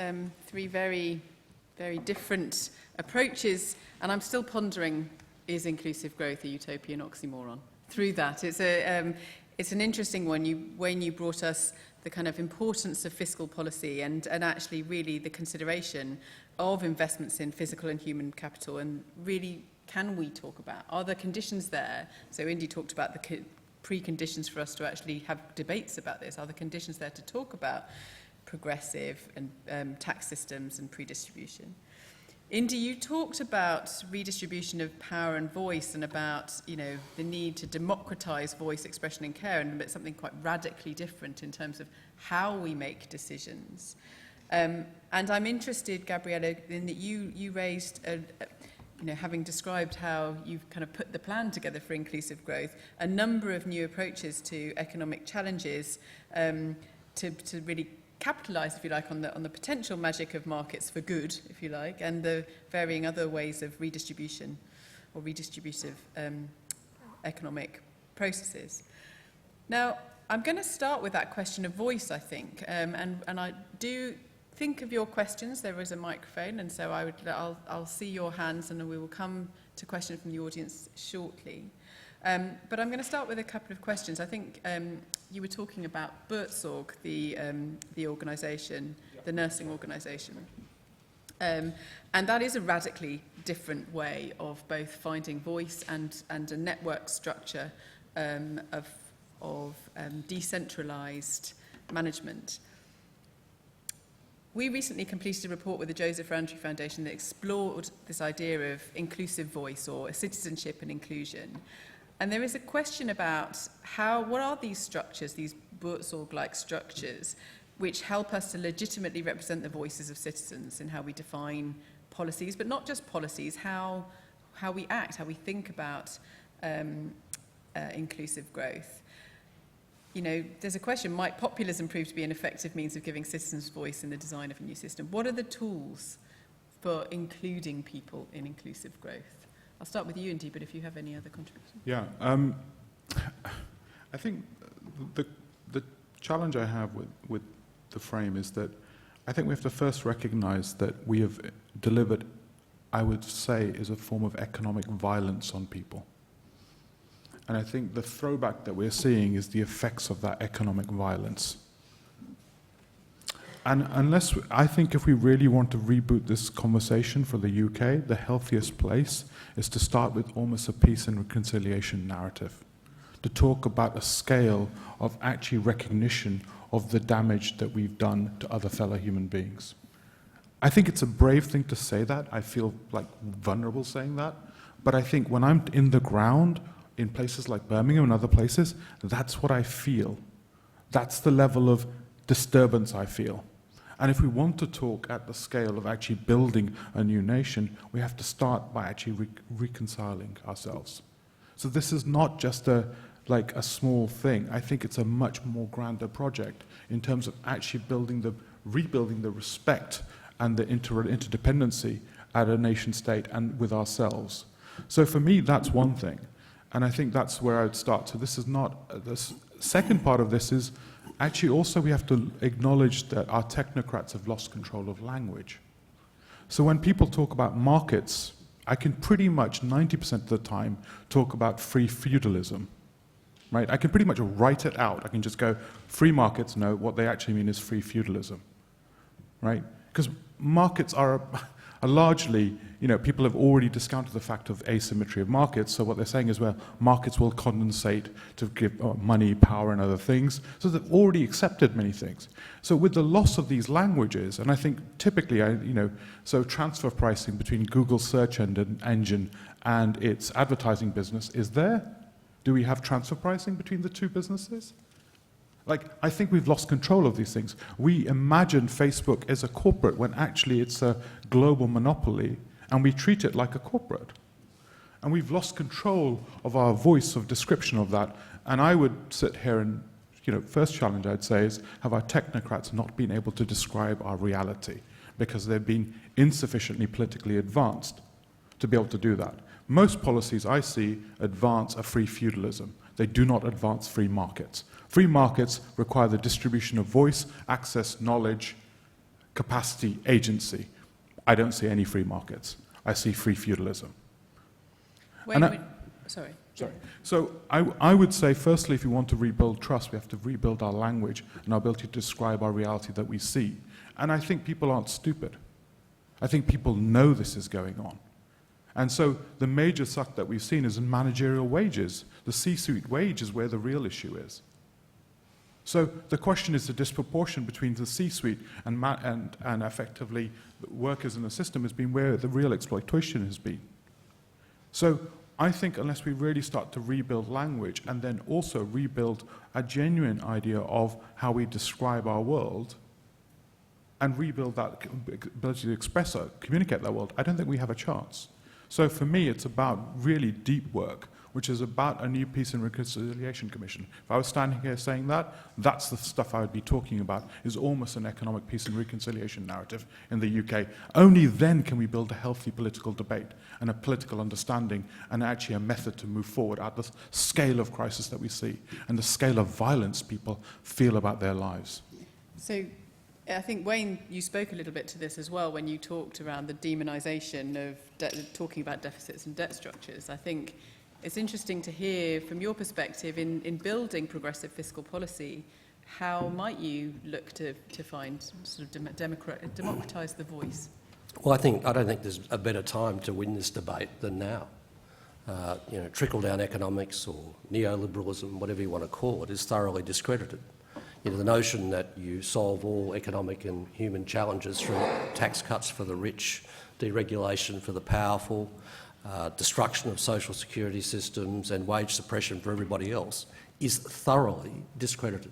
3 very, very different approaches, and I'm still pondering, is inclusive growth a utopian oxymoron? Through that, it's an interesting one. When you brought us the kind of importance of fiscal policy and actually really the consideration of investments in physical and human capital, and really can we talk about, are there conditions there? So Indy talked about the preconditions for us to actually have debates about this. Are there conditions there to talk about progressive and tax systems and pre-distribution? Indy, you talked about redistribution of power and voice, and about, you know, the need to democratize voice, expression and care, and it's something quite radically different in terms of how we make decisions. And I'm interested, Gabriela, in that you raised, you know, having described how you've kind of put the plan together for inclusive growth, a number of new approaches to economic challenges to really capitalise, if you like, on the potential magic of markets for good, if you like, and the varying other ways of redistribution or redistributive economic processes. Now, I'm going to start with that question of voice, I think, and I do think of your questions. There is a microphone, and so I'll see your hands, and we will come to questions from the audience shortly. But I'm going to start with a couple of questions. I think you were talking about Buurtzorg, the organisation, the nursing organisation. And that is a radically different way of both finding voice and a network structure of decentralised management. We recently completed a report with the Joseph Rowntree Foundation that explored this idea of inclusive voice, or citizenship and inclusion. And there is a question about what are these structures, these Buurtzorg-like structures, which help us to legitimately represent the voices of citizens in how we define policies, but not just policies, how we act, how we think about inclusive growth. You know, there's a question, might populism prove to be an effective means of giving citizens voice in the design of a new system? What are the tools for including people in inclusive growth? I'll start with you, Indy, but if you have any other contributions. Yeah, I think the challenge I have with the frame is that I think we have to first recognize that we have delivered, I would say, is a form of economic violence on people. And I think the throwback that we're seeing is the effects of that economic violence. And I think if we really want to reboot this conversation for the UK, the healthiest place is to start with almost a peace and reconciliation narrative, to talk about a scale of actually recognition of the damage that we've done to other fellow human beings. I think it's a brave thing to say that. I feel like vulnerable saying that. But I think when I'm in the ground, in places like Birmingham and other places, that's what I feel. That's the level of disturbance I feel. And if we want to talk at the scale of actually building a new nation, we have to start by actually reconciling ourselves. So this is not just a small thing. I think it's a much more grander project in terms of actually rebuilding the respect and the interdependency at a nation state and with ourselves. So for me, that's one thing. And I think that's where I would start. So this is not, the second part of this is actually also we have to acknowledge that our technocrats have lost control of language. So when people talk about markets, I can pretty much 90% of the time talk about free feudalism, right? I can pretty much write it out. I can just go, free markets, no, what they actually mean is free feudalism, right? Because markets are largely, people have already discounted the fact of asymmetry of markets. So what they're saying is, well, markets will condensate to give money, power, and other things. So they've already accepted many things. So with the loss of these languages, and I think typically, so transfer pricing between Google's search engine and its advertising business is there. Do we have transfer pricing between the two businesses? I think we've lost control of these things. We imagine Facebook as a corporate when actually it's a global monopoly, and we treat it like a corporate. And we've lost control of our voice of description of that. And I would sit here and, first challenge I'd say is, have our technocrats not been able to describe our reality because they've been insufficiently politically advanced to be able to do that. Most policies I see advance a free feudalism. They do not advance free markets. Free markets require the distribution of voice, access, knowledge, capacity, agency. I don't see any free markets. I see free feudalism. Sorry. Sorry. So I would say, firstly, if we want to rebuild trust, we have to rebuild our language and our ability to describe our reality that we see. And I think people aren't stupid. I think people know this is going on. And so the major suck that we've seen is in managerial wages. The C-suite wage is where the real issue is. So the question is the disproportion between the C-suite and effectively workers in the system has been where the real exploitation has been. So I think unless we really start to rebuild language and then also rebuild a genuine idea of how we describe our world and rebuild that ability to express or communicate that world, I don't think we have a chance. So for me, it's about really deep work, which is about a new Peace and Reconciliation Commission. If I was standing here saying that, that's the stuff I would be talking about, is almost an economic peace and reconciliation narrative in the UK. Only then can we build a healthy political debate and a political understanding and actually a method to move forward at the scale of crisis that we see and the scale of violence people feel about their lives. So I think, Wayne, you spoke a little bit to this as well when you talked around the demonisation of talking about deficits and debt structures. I think it's interesting to hear from your perspective in building progressive fiscal policy, how might you look to find sort of democratise the voice? Well, I don't think there's a better time to win this debate than now. Trickle-down economics or neoliberalism, whatever you want to call it, is thoroughly discredited. The notion that you solve all economic and human challenges through tax cuts for the rich, deregulation for the powerful, destruction of social security systems and wage suppression for everybody else is thoroughly discredited.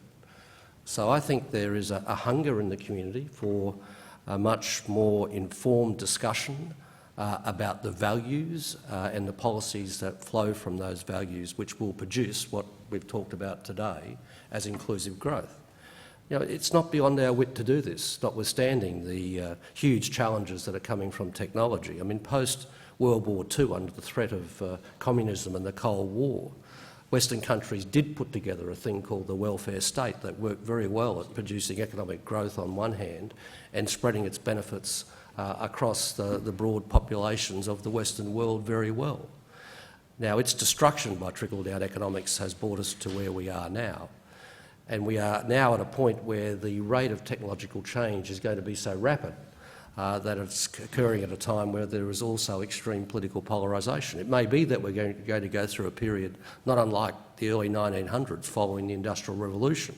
So I think there is a hunger in the community for a much more informed discussion about the values and the policies that flow from those values, which will produce what we've talked about today as inclusive growth. It's not beyond our wit to do this, notwithstanding the huge challenges that are coming from technology. I mean, post-World War II, under the threat of communism and the Cold War, Western countries did put together a thing called the welfare state that worked very well at producing economic growth on one hand and spreading its benefits across the broad populations of the Western world very well. Now, its destruction by trickle-down economics has brought us to where we are now. And we are now at a point where the rate of technological change is going to be so rapid that it's occurring at a time where there is also extreme political polarisation. It may be that we're going to go through a period not unlike the early 1900s following the Industrial Revolution,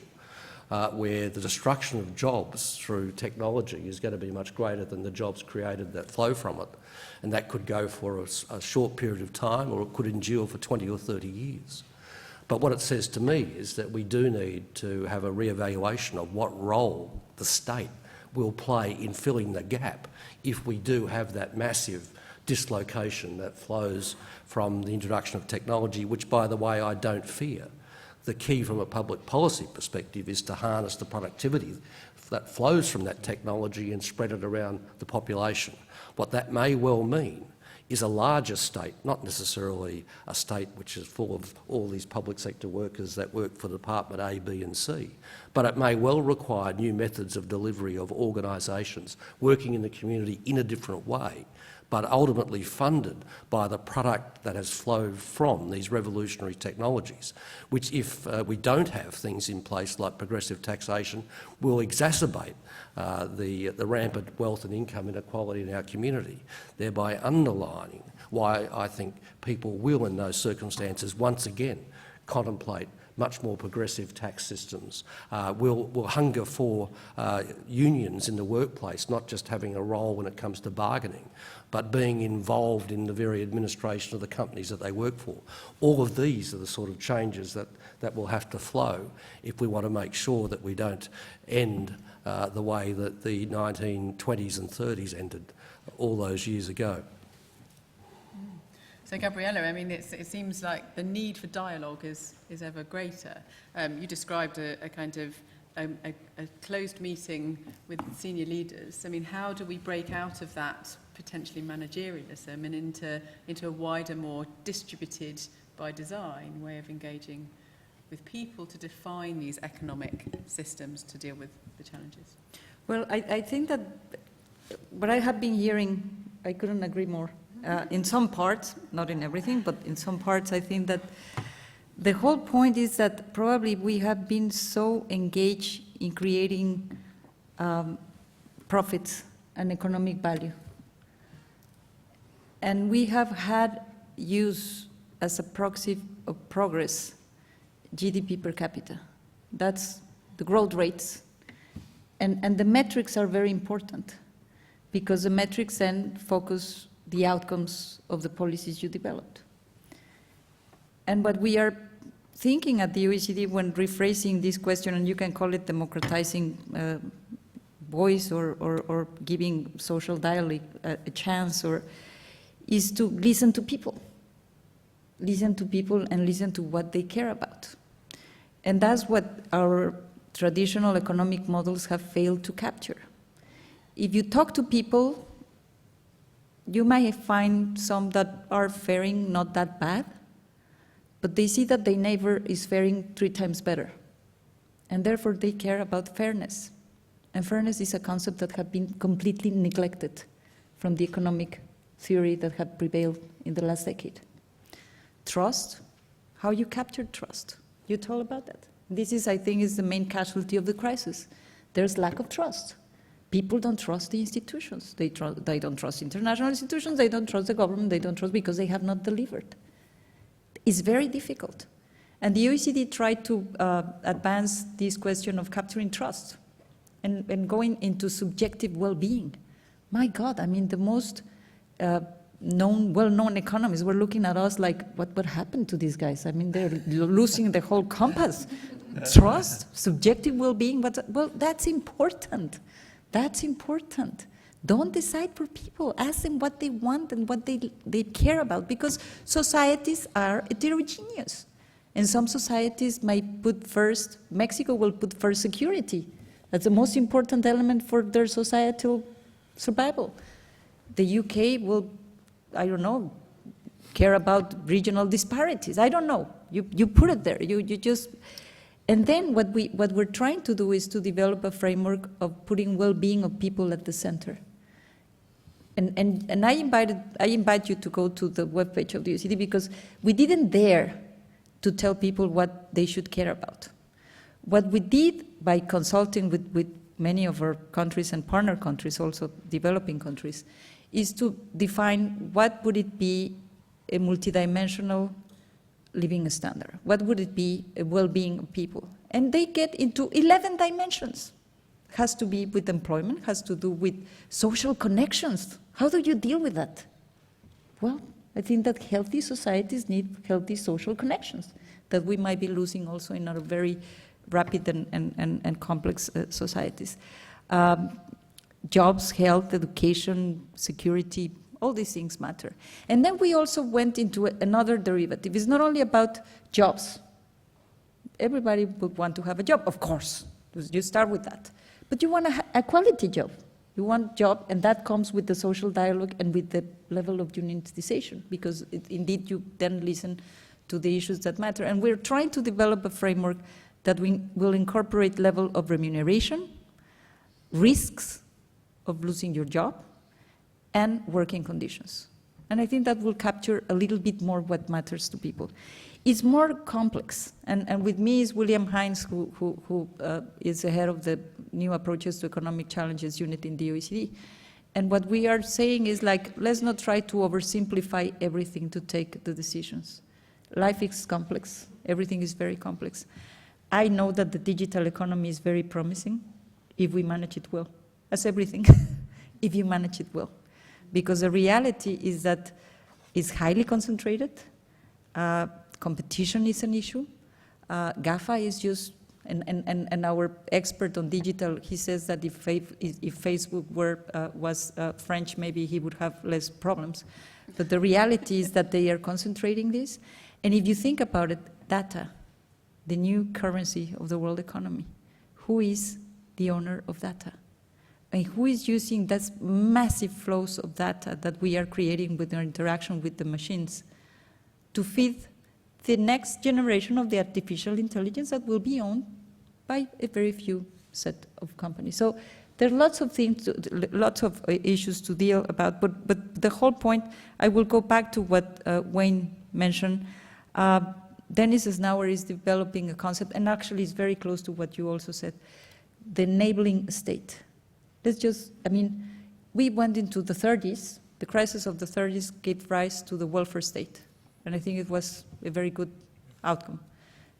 where the destruction of jobs through technology is going to be much greater than the jobs created that flow from it. And that could go for a short period of time, or it could endure for 20 or 30 years. But what it says to me is that we do need to have a re-evaluation of what role the state will play in filling the gap if we do have that massive dislocation that flows from the introduction of technology, which, by the way, I don't fear. The key from a public policy perspective is to harness the productivity that flows from that technology and spread it around the population. What that may well mean is a larger state, not necessarily a state which is full of all these public sector workers that work for Department A, B and C, but it may well require new methods of delivery of organisations working in the community in a different way, but ultimately funded by the product that has flowed from these revolutionary technologies, which, if we don't have things in place like progressive taxation, will exacerbate the rampant wealth and income inequality in our community, thereby underlining why I think people will, in those circumstances, once again contemplate much more progressive tax systems, will hunger for unions in the workplace, not just having a role when it comes to bargaining, but being involved in the very administration of the companies that they work for. All of these are the sort of changes that will have to flow if we want to make sure that we don't end the way that the 1920s and 30s ended all those years ago. So, Gabriela, I mean, it seems like the need for dialogue is ever greater. You described a kind of a closed meeting with senior leaders. I mean, how do we break out of that potentially managerialism and into a wider, more distributed by design way of engaging with people to define these economic systems to deal with the challenges? Well, I think that what I have been hearing, I couldn't agree more, in some parts, not in everything, but in some parts, I think that the whole point is that probably we have been so engaged in creating profits and economic value. And we have had use as a proxy of progress, GDP per capita. That's the growth rates. And the metrics are very important because the metrics then focus the outcomes of the policies you developed. And what we are thinking at the OECD when rephrasing this question, and you can call it democratizing voice or giving social dialogue a chance, is to listen to people. Listen to people and listen to what they care about. And that's what our traditional economic models have failed to capture. If you talk to people, you might find some that are faring not that bad, but they see that their neighbor is faring 3 times better. And therefore they care about fairness. And fairness is a concept that has been completely neglected from the economic theory that had prevailed in the last decade. Trust, how you capture trust. You told about that. This is, I think, is the main casualty of the crisis. There's lack of trust. People don't trust the institutions. They don't trust international institutions, they don't trust the government, they don't trust because they have not delivered. It's very difficult. And the OECD tried to advance this question of capturing trust and going into subjective well-being. My God, I mean, the most well-known economists were looking at us like, what happened to these guys? I mean, they're losing the whole compass. Trust, subjective well-being, well, that's important. That's important. Don't decide for people. Ask them what they want and what they care about, because societies are heterogeneous. And some societies might put first, Mexico will put first security. That's the most important element for their societal survival. The UK will, I don't know, care about regional disparities. I don't know. You put it there. You just... And then what we're trying to do is to develop a framework of putting well-being of people at the center. And I invite you to go to the webpage of the OECD because we didn't dare to tell people what they should care about. What we did by consulting with many of our countries and partner countries, also developing countries, is to define what would it be a multidimensional living standard. What would it be a well-being of people? And they get into 11 dimensions. Has to be with employment, has to do with social connections. How do you deal with that? Well, I think that healthy societies need healthy social connections that we might be losing also in our very rapid and complex societies. Jobs, health, education, security, all these things matter. And then we also went into another derivative. It's not only about jobs. Everybody would want to have a job, of course. You start with that. But you want a quality job. You want a job, and that comes with the social dialogue and with the level of unionization, because indeed you then listen to the issues that matter. And we're trying to develop a framework that will incorporate level of remuneration, risks of losing your job, and working conditions. And I think that will capture a little bit more what matters to people. It's more complex, and with me is William Hines, who is the head of the New Approaches to Economic Challenges unit in the OECD. And what we are saying is like, let's not try to oversimplify everything to take the decisions. Life is complex, everything is very complex. I know that the digital economy is very promising if we manage it well. That's everything, if you manage it well. Because the reality is that it's highly concentrated, competition is an issue, GAFA is just, and our expert on digital, he says that if Facebook was French, maybe he would have less problems. But the reality is that they are concentrating this. And if you think about it, data, the new currency of the world economy, who is the owner of data? And who is using that massive flows of data that we are creating with our interaction with the machines to feed the next generation of the artificial intelligence that will be owned by a very few set of companies? So There are lots of things, lots of issues to deal about, but the whole point, I will go back to what Wayne mentioned. Dennis Snauer is developing a concept, and actually it's very close to what you also said, the enabling state. Let's just, I mean, we went into the 30s, the crisis of the 30s gave rise to the welfare state, and I think it was a very good outcome.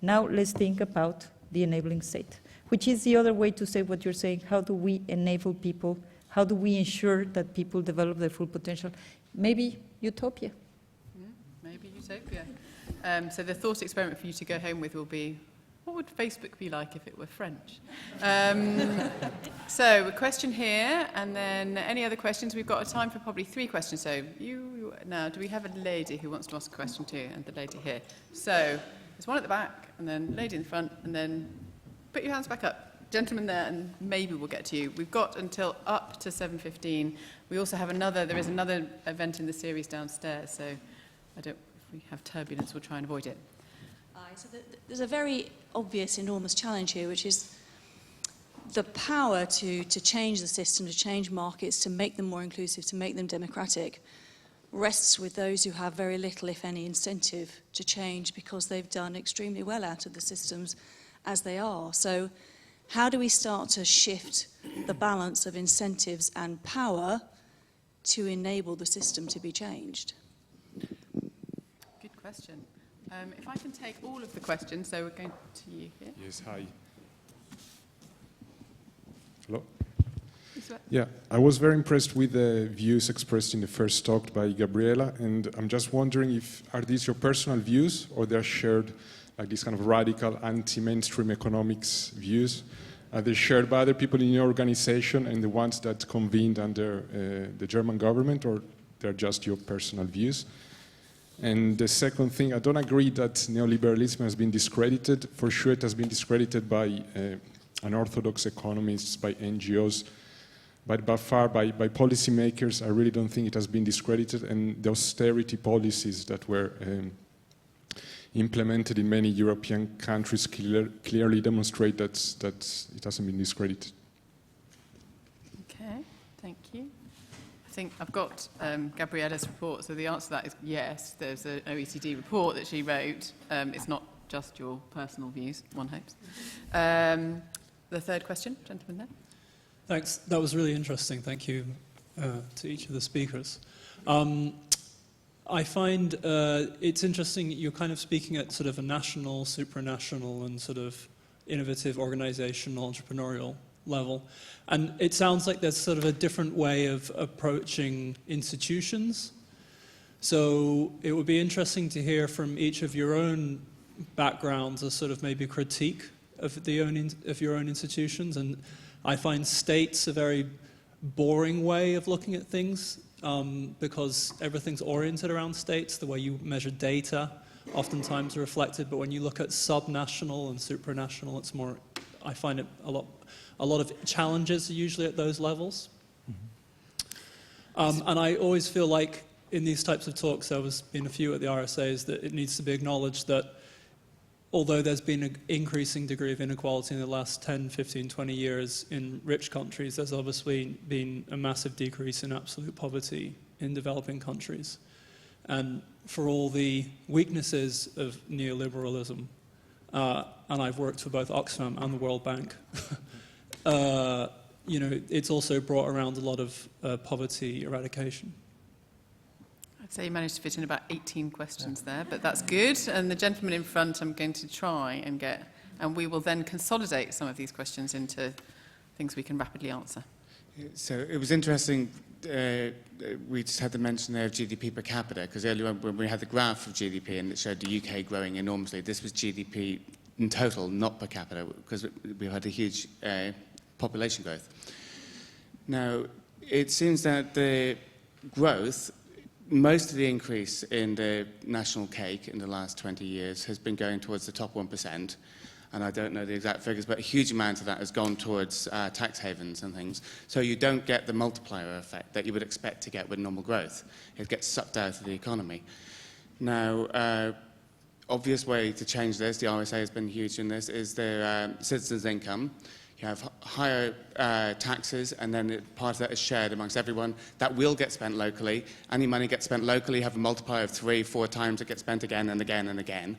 Now let's think about the enabling state, which is the other way to say what you're saying. How do we enable people? How do we ensure that people develop their full potential? Maybe utopia. Maybe utopia. So the thought experiment for you to go home with will be, what would Facebook be like if it were French? So a question here, and then any other questions? We've got time for probably 3 questions. So now, do we have a lady who wants to ask a question too, and the lady here? So there's one at the back, and then lady in the front, and then put your hands back up. Gentleman there, and maybe we'll get to you. We've got until up to 7:15. We also have there is another event in the series downstairs, so if we have turbulence, we'll try and avoid it. So there's a very obvious, enormous challenge here, which is the power to change the system, to change markets, to make them more inclusive, to make them democratic, rests with those who have very little, if any, incentive to change because they've done extremely well out of the systems as they are. So how do we start to shift the balance of incentives and power to enable the system to be changed? Good question. If I can take all of the questions, so we're going to you here. Yes, hi. Hello? This way. Yeah, I was very impressed with the views expressed in the first talk by Gabriela, and I'm just wondering are these your personal views or they're shared, like these kind of radical anti-mainstream economics views? Are they shared by other people in your organization and the ones that convened under the German government, or they're just your personal views? And the second thing, I don't agree that neoliberalism has been discredited. For sure it has been discredited by unorthodox economists, by NGOs, but by far by policymakers. I really don't think it has been discredited, and the austerity policies that were implemented in many European countries clearly demonstrate that it hasn't been discredited. Okay, thank you. I think I've got Gabriela's report, so the answer to that is yes. There's an OECD report that she wrote. It's not just your personal views, one hopes. The third question, gentleman there. Thanks. That was really interesting. Thank you to each of the speakers. I find it's interesting you're kind of speaking at sort of a national, supranational, and sort of innovative organizational, entrepreneurial level. And it sounds like there's sort of a different way of approaching institutions. So it would be interesting to hear from each of your own backgrounds a sort of maybe critique of your own institutions. And I find states a very boring way of looking at things because everything's oriented around states. The way you measure data oftentimes are reflected, but when you look at subnational and supranational, it's more, I find it a lot of challenges are usually at those levels. And I always feel like in these types of talks, there has been a few at the RSAs, that it needs to be acknowledged that although there's been an increasing degree of inequality in the last 10, 15, 20 years in rich countries, there's obviously been a massive decrease in absolute poverty in developing countries. And for all the weaknesses of neoliberalism, and I've worked for both Oxfam and the World Bank, it's also brought around a lot of poverty eradication. I'd say you managed to fit in about 18 questions there, but that's good. And the gentleman in front, I'm going to try and get, and we will then consolidate some of these questions into things we can rapidly answer. So it was interesting, we just had the mention there of GDP per capita, because earlier on when we had the graph of GDP and it showed the UK growing enormously, this was GDP in total, not per capita, because we had a huge population growth. Now, it seems that the growth, most of the increase in the national cake in the last 20 years has been going towards the top 1%, and I don't know the exact figures, but a huge amount of that has gone towards tax havens and things. So you don't get the multiplier effect that you would expect to get with normal growth. It gets sucked out of the economy. Now, obvious way to change this, the RSA has been huge in this, is the citizens' income. you have higher taxes, and then part of that is shared amongst everyone. That will get spent locally. Any money gets spent locally, you have a multiplier of 3, 4 times, it gets spent again and again and again.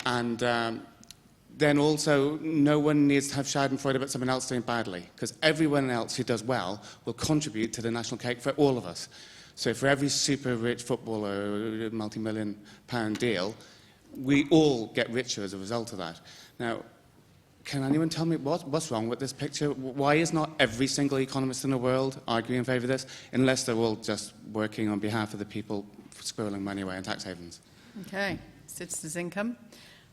And then also, no one needs to have schadenfreude about someone else doing badly, because everyone else who does well will contribute to the national cake for all of us. So for every super rich footballer, multi-million pound deal, we all get richer as a result of that. Now, can anyone tell me what's wrong with this picture? Why is not every single economist in the world arguing in favour of this, unless they're all just working on behalf of the people squirreling money away in tax havens? Okay, citizens' income.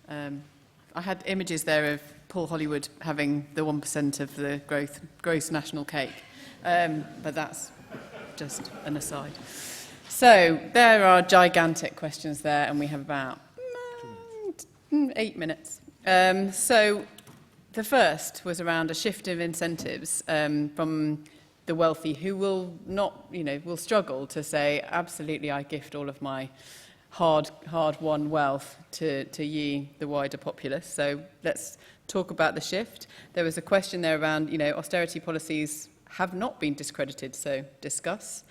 I had images there of Paul Hollywood having the 1% of the gross national cake, but that's just an aside. So there are gigantic questions there, and we have about 8 minutes. So the first was around a shift of incentives from the wealthy, who will not, will struggle to say, absolutely, I gift all of my hard-won wealth to ye, the wider populace. So let's talk about the shift. There was a question there around, austerity policies have not been discredited, so discuss.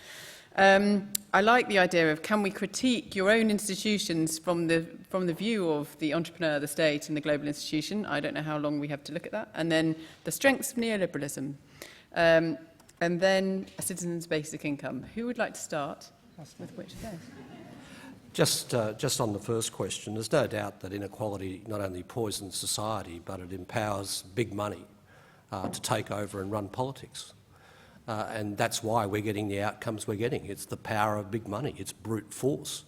I like the idea of, can we critique your own institutions from the view of the entrepreneur, the state, and the global institution? I don't know how long we have to look at that. And then the strengths of neoliberalism. And then a citizen's basic income. Who would like to start with which of those? Just on the first question, there's no doubt that inequality not only poisons society, but it empowers big money to take over and run politics. And that's why we're getting the outcomes we're getting. It's the power of big money. It's brute force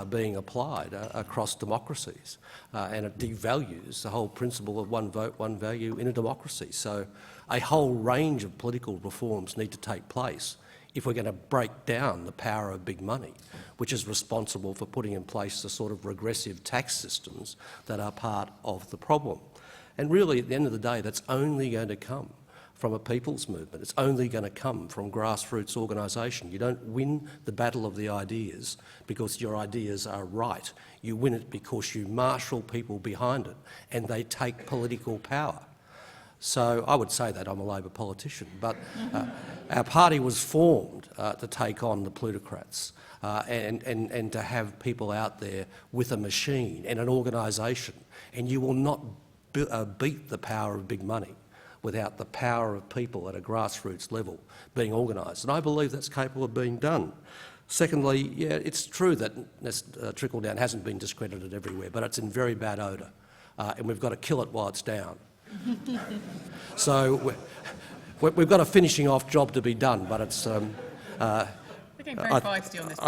being applied across democracies. And it devalues the whole principle of one vote, one value in a democracy. So a whole range of political reforms need to take place if we're going to break down the power of big money, which is responsible for putting in place the sort of regressive tax systems that are part of the problem. And really, at the end of the day, that's only going to come from a people's movement. It's only going to come from grassroots organisation. You don't win the battle of the ideas because your ideas are right. You win it because you marshal people behind it and they take political power. So I would say that I'm a Labor politician, but our party was formed to take on the plutocrats and to have people out there with a machine and an organisation. And you will not beat the power of big money without the power of people at a grassroots level being organised. And I believe that's capable of being done. Secondly, yeah, it's true that this trickle-down hasn't been discredited everywhere, but it's in very bad odour, and we've got to kill it while it's down. So we've got a finishing off job to be done, but it's. I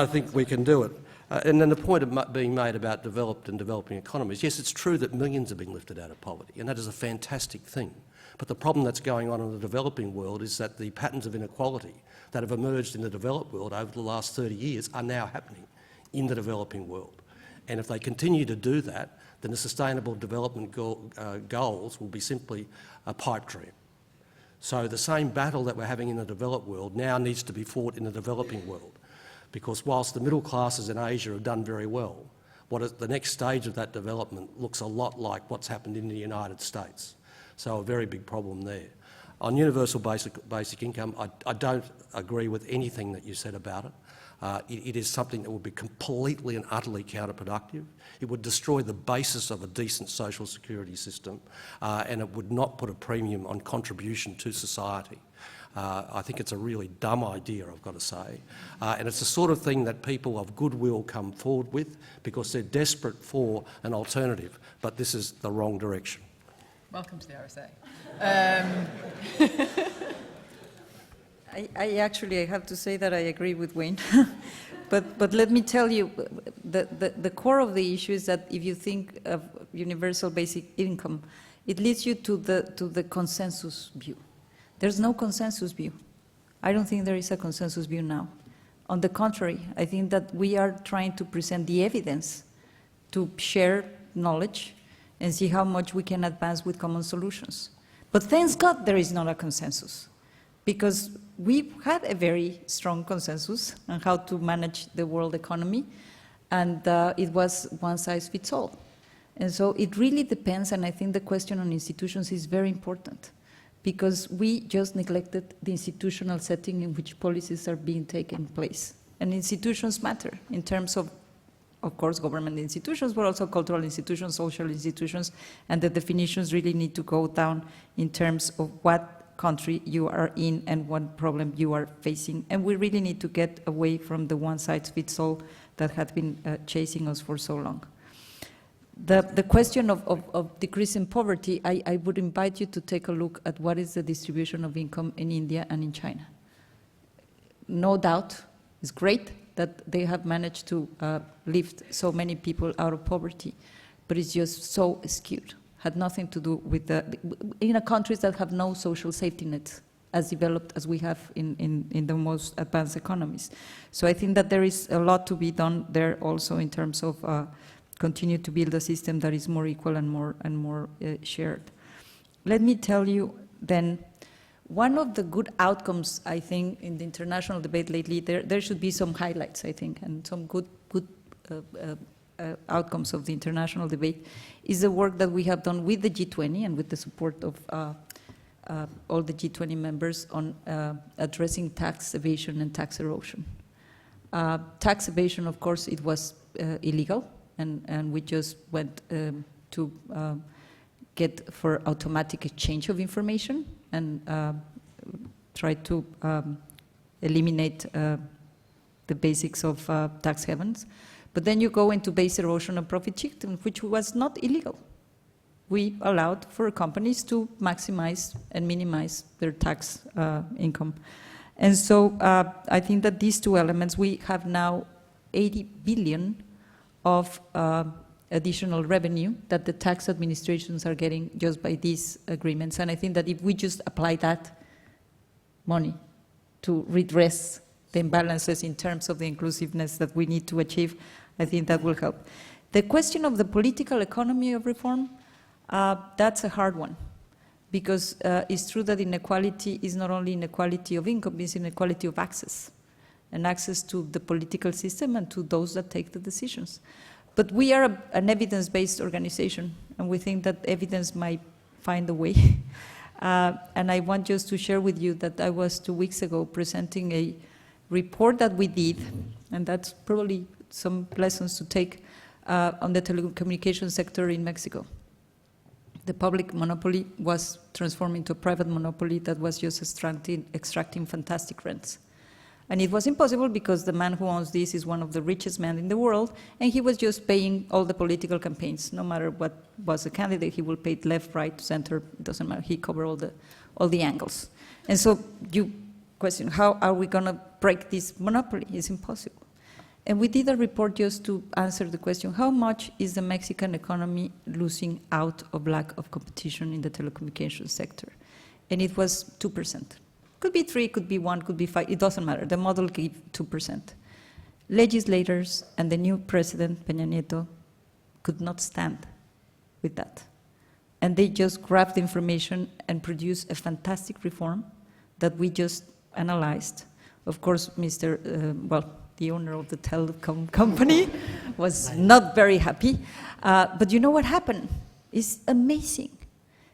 think we can do it. And then the point of being made about developed and developing economies, yes, it's true that millions are being lifted out of poverty, and that is a fantastic thing. But the problem that's going on in the developing world is that the patterns of inequality that have emerged in the developed world over the last 30 years are now happening in the developing world. And if they continue to do that, then the Sustainable Development Goals will be simply a pipe dream. So the same battle that we're having in the developed world now needs to be fought in the developing world, because whilst the middle classes in Asia have done very well, the next stage of that development looks a lot like what's happened in the United States. So a very big problem there. On universal basic income, I don't agree with anything that you said about it. It is something that would be completely and utterly counterproductive. It would destroy the basis of a decent social security system, and it would not put a premium on contribution to society. I think it's a really dumb idea, I've got to say. And it's the sort of thing that people of goodwill come forward with because they're desperate for an alternative, but this is the wrong direction. Welcome to the RSA. I have to say that I agree with Wayne. but let me tell you, the core of the issue is that if you think of universal basic income, it leads you to the consensus view. There's no consensus view. I don't think there is a consensus view now. On the contrary, I think that we are trying to present the evidence to share knowledge and see how much we can advance with common solutions. But thanks God there is not a consensus, because we've had a very strong consensus on how to manage the world economy, and it was one size fits all. And so it really depends, and I think the question on institutions is very important, because we just neglected the institutional setting in which policies are being taken place. And institutions matter in terms of course, government institutions, but also cultural institutions, social institutions, and the definitions really need to go down in terms of what country you are in and what problem you are facing. And we really need to get away from the one-size-fits-all that had been chasing us for so long. The question of decreasing poverty, I would invite you to take a look at what is the distribution of income in India and in China. No doubt, it's great that they have managed to lift so many people out of poverty, but it's just so skewed. Had nothing to do with in countries that have no social safety nets as developed as we have in the most advanced economies. So I think that there is a lot to be done there also in terms of continue to build a system that is more equal and more shared. Let me tell you then, one of the good outcomes, I think, in the international debate lately, there should be some highlights, I think, and some good outcomes of the international debate, is the work that we have done with the G20 and with the support of all the G20 members on addressing tax evasion and tax erosion. Tax evasion, of course, it was illegal, and we just went to get for automatic exchange of information and try to eliminate the basics of tax havens. But then you go into base erosion and profit shifting, which was not illegal. We allowed for companies to maximize and minimize their tax income. And so I think that these two elements, we have now 80 billion of additional revenue that the tax administrations are getting just by these agreements. And I think that if we just apply that money to redress the imbalances in terms of the inclusiveness that we need to achieve, I think that will help. The question of the political economy of reform, that's a hard one, because it's true that inequality is not only inequality of income, it's inequality of access, and access to the political system and to those that take the decisions. But we are an evidence-based organization, and we think that evidence might find a way. And I want just to share with you that I was 2 weeks ago presenting a report that we did, and that's probably some lessons to take on the telecommunications sector in Mexico. The public monopoly was transformed into a private monopoly that was just extracting fantastic rents. And it was impossible because the man who owns this is one of the richest men in the world, and he was just paying all the political campaigns. No matter what was the candidate, he will pay it left, right, center, it doesn't matter. He covered all the angles. And so you question, how are we going to break this monopoly? It's impossible. And we did a report just to answer the question, how much is the Mexican economy losing out of lack of competition in the telecommunications sector? And it was 2%. Could be 3, could be 1, could be 5, it doesn't matter. The model gave 2%. Legislators and the new president, Peña Nieto, could not stand with that. And they just grabbed the information and produced a fantastic reform that we just analyzed. Of course, the owner of the telecom company was not very happy. But you know what happened? It's amazing.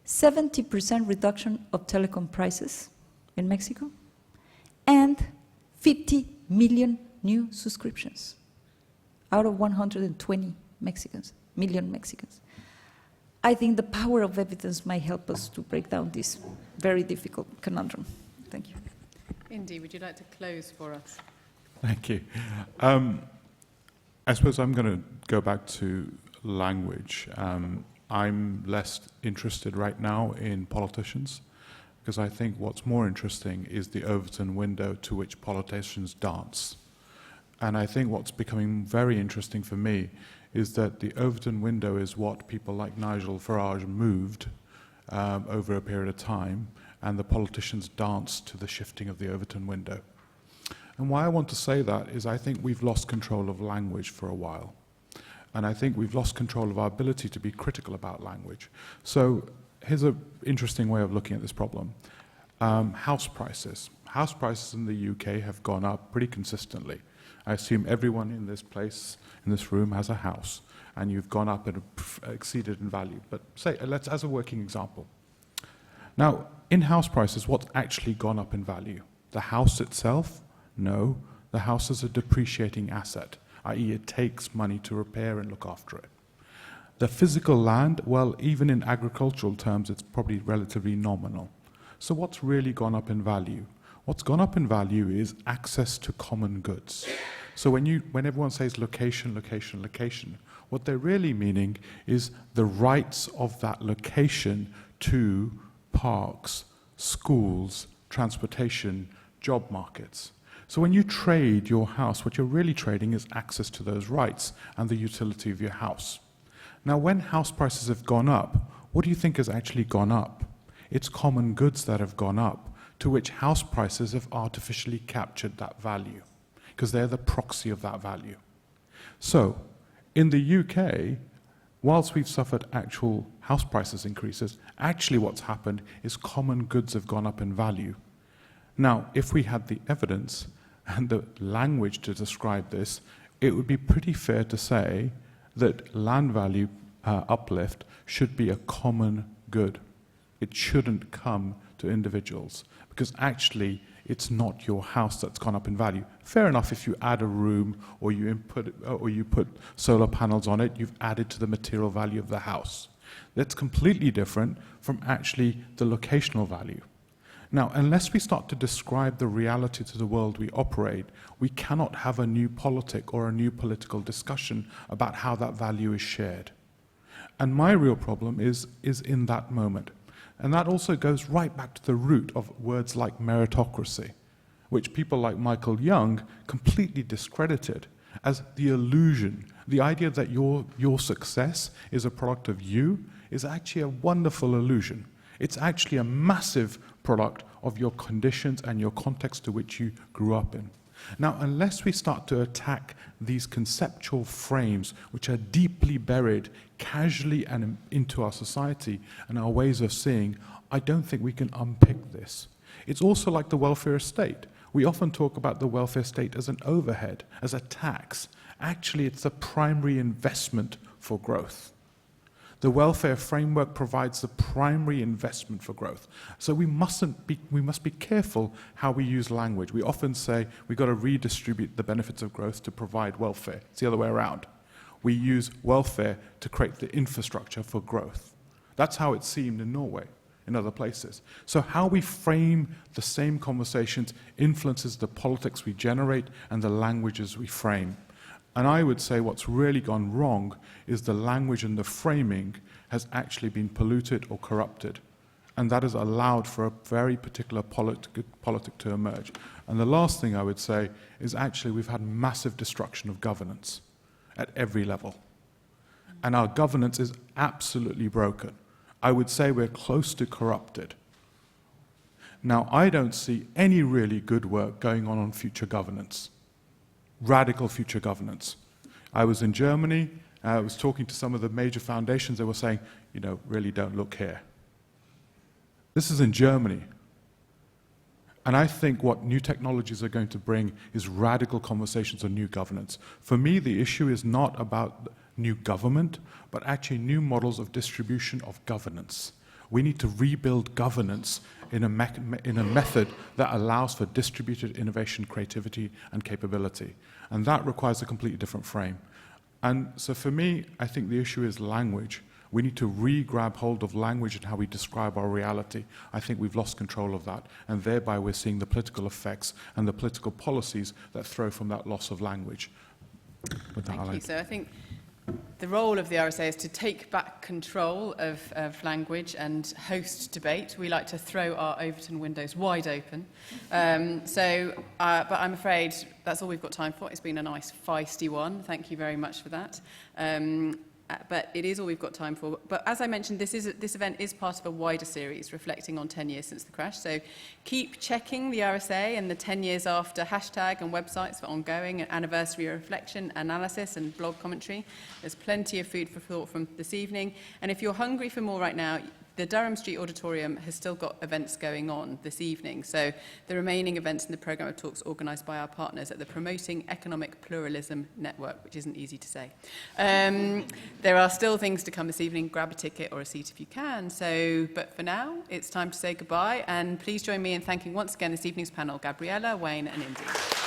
70% reduction of telecom prices in Mexico, and 50 million new subscriptions out of 120 million Mexicans. I think the power of evidence might help us to break down this very difficult conundrum. Thank you. Indy, would you like to close for us? Thank you. I suppose I'm going to go back to language. I'm less interested right now in politicians, because I think what's more interesting is the Overton window to which politicians dance. And I think what's becoming very interesting for me is that the Overton window is what people like Nigel Farage moved over a period of time, and the politicians danced to the shifting of the Overton window. And why I want to say that is I think we've lost control of language for a while. And I think we've lost control of our ability to be critical about language. So here's an interesting way of looking at this problem. House prices. House prices in the UK have gone up pretty consistently. I assume everyone in this place, in this room, has a house, and you've gone up and exceeded in value. But say, let's, as a working example, Now, in house prices, what's actually gone up in value? The house itself? No. The house is a depreciating asset, i.e. it takes money to repair and look after it. The physical land, well, even in agricultural terms, it's probably relatively nominal. So what's really gone up in value? What's gone up in value is access to common goods. So when everyone says location, location, location, what they're really meaning is the rights of that location to parks, schools, transportation, job markets. So when you trade your house, what you're really trading is access to those rights and the utility of your house. Now, when house prices have gone up, what do you think has actually gone up? It's common goods that have gone up, to which house prices have artificially captured that value, because they're the proxy of that value. So, in the UK, whilst we've suffered actual house prices increases, actually what's happened is common goods have gone up in value. Now, if we had the evidence and the language to describe this, it would be pretty fair to say that land value uplift should be a common good. It shouldn't come to individuals, because actually it's not your house that's gone up in value. Fair enough, if you add a room or you put solar panels on it, you've added to the material value of the house. That's completely different from actually the locational value. Now, unless we start to describe the reality to the world we operate, we cannot have a new politic or a new political discussion about how that value is shared. And my real problem is in that moment. And that also goes right back to the root of words like meritocracy, which people like Michael Young completely discredited as the illusion. The idea that your success is a product of you is actually a wonderful illusion. It's actually a massive product of your conditions and your context to which you grew up in. Now, unless we start to attack these conceptual frames which are deeply buried casually and into our society and our ways of seeing, I don't think we can unpick this. It's also like the welfare state. We often talk about the welfare state as an overhead, as a tax. Actually, it's the primary investment for growth. The welfare framework provides the primary investment for growth. So we must be careful how we use language. We often say we've got to redistribute the benefits of growth to provide welfare. It's the other way around. We use welfare to create the infrastructure for growth. That's how it seemed in Norway, in other places. So how we frame the same conversations influences the politics we generate and the languages we frame. And I would say what's really gone wrong is the language and the framing has actually been polluted or corrupted. And that has allowed for a very particular politic to emerge. And the last thing I would say is actually we've had massive destruction of governance at every level. And our governance is absolutely broken. I would say we're close to corrupted. Now, I don't see any really good work going on future governance. Radical future governance. I was in Germany, I was talking to some of the major foundations, they were saying, really don't look here. This is in Germany. And I think what new technologies are going to bring is radical conversations on new governance. For me, the issue is not about new government, but actually new models of distribution of governance. We need to rebuild governance in a method that allows for distributed innovation, creativity, and capability. And that requires a completely different frame. And so for me, I think the issue is language. We need to re-grab hold of language and how we describe our reality. I think we've lost control of that, and thereby we're seeing the political effects and the political policies that flow from that loss of language. Thank you. So I think the role of the RSA is to take back control of language and host debate. We like to throw our Overton windows wide open. But I'm afraid that's all we've got time for. It's been a nice feisty one. Thank you very much for that. But it is all we've got time for. But as I mentioned, this event is part of a wider series reflecting on 10 years since the crash. So keep checking the RSA and the 10 years after hashtag and websites for ongoing anniversary reflection, analysis and blog commentary. There's plenty of food for thought from this evening. And if you're hungry for more right now, the Durham Street Auditorium has still got events going on this evening. So the remaining events in the programme of talks organised by our partners at the Promoting Economic Pluralism Network, which isn't easy to say. There are still things to come this evening. Grab a ticket or a seat if you can. So, but for now, it's time to say goodbye. And please join me in thanking once again this evening's panel, Gabriela, Wayne and Indy.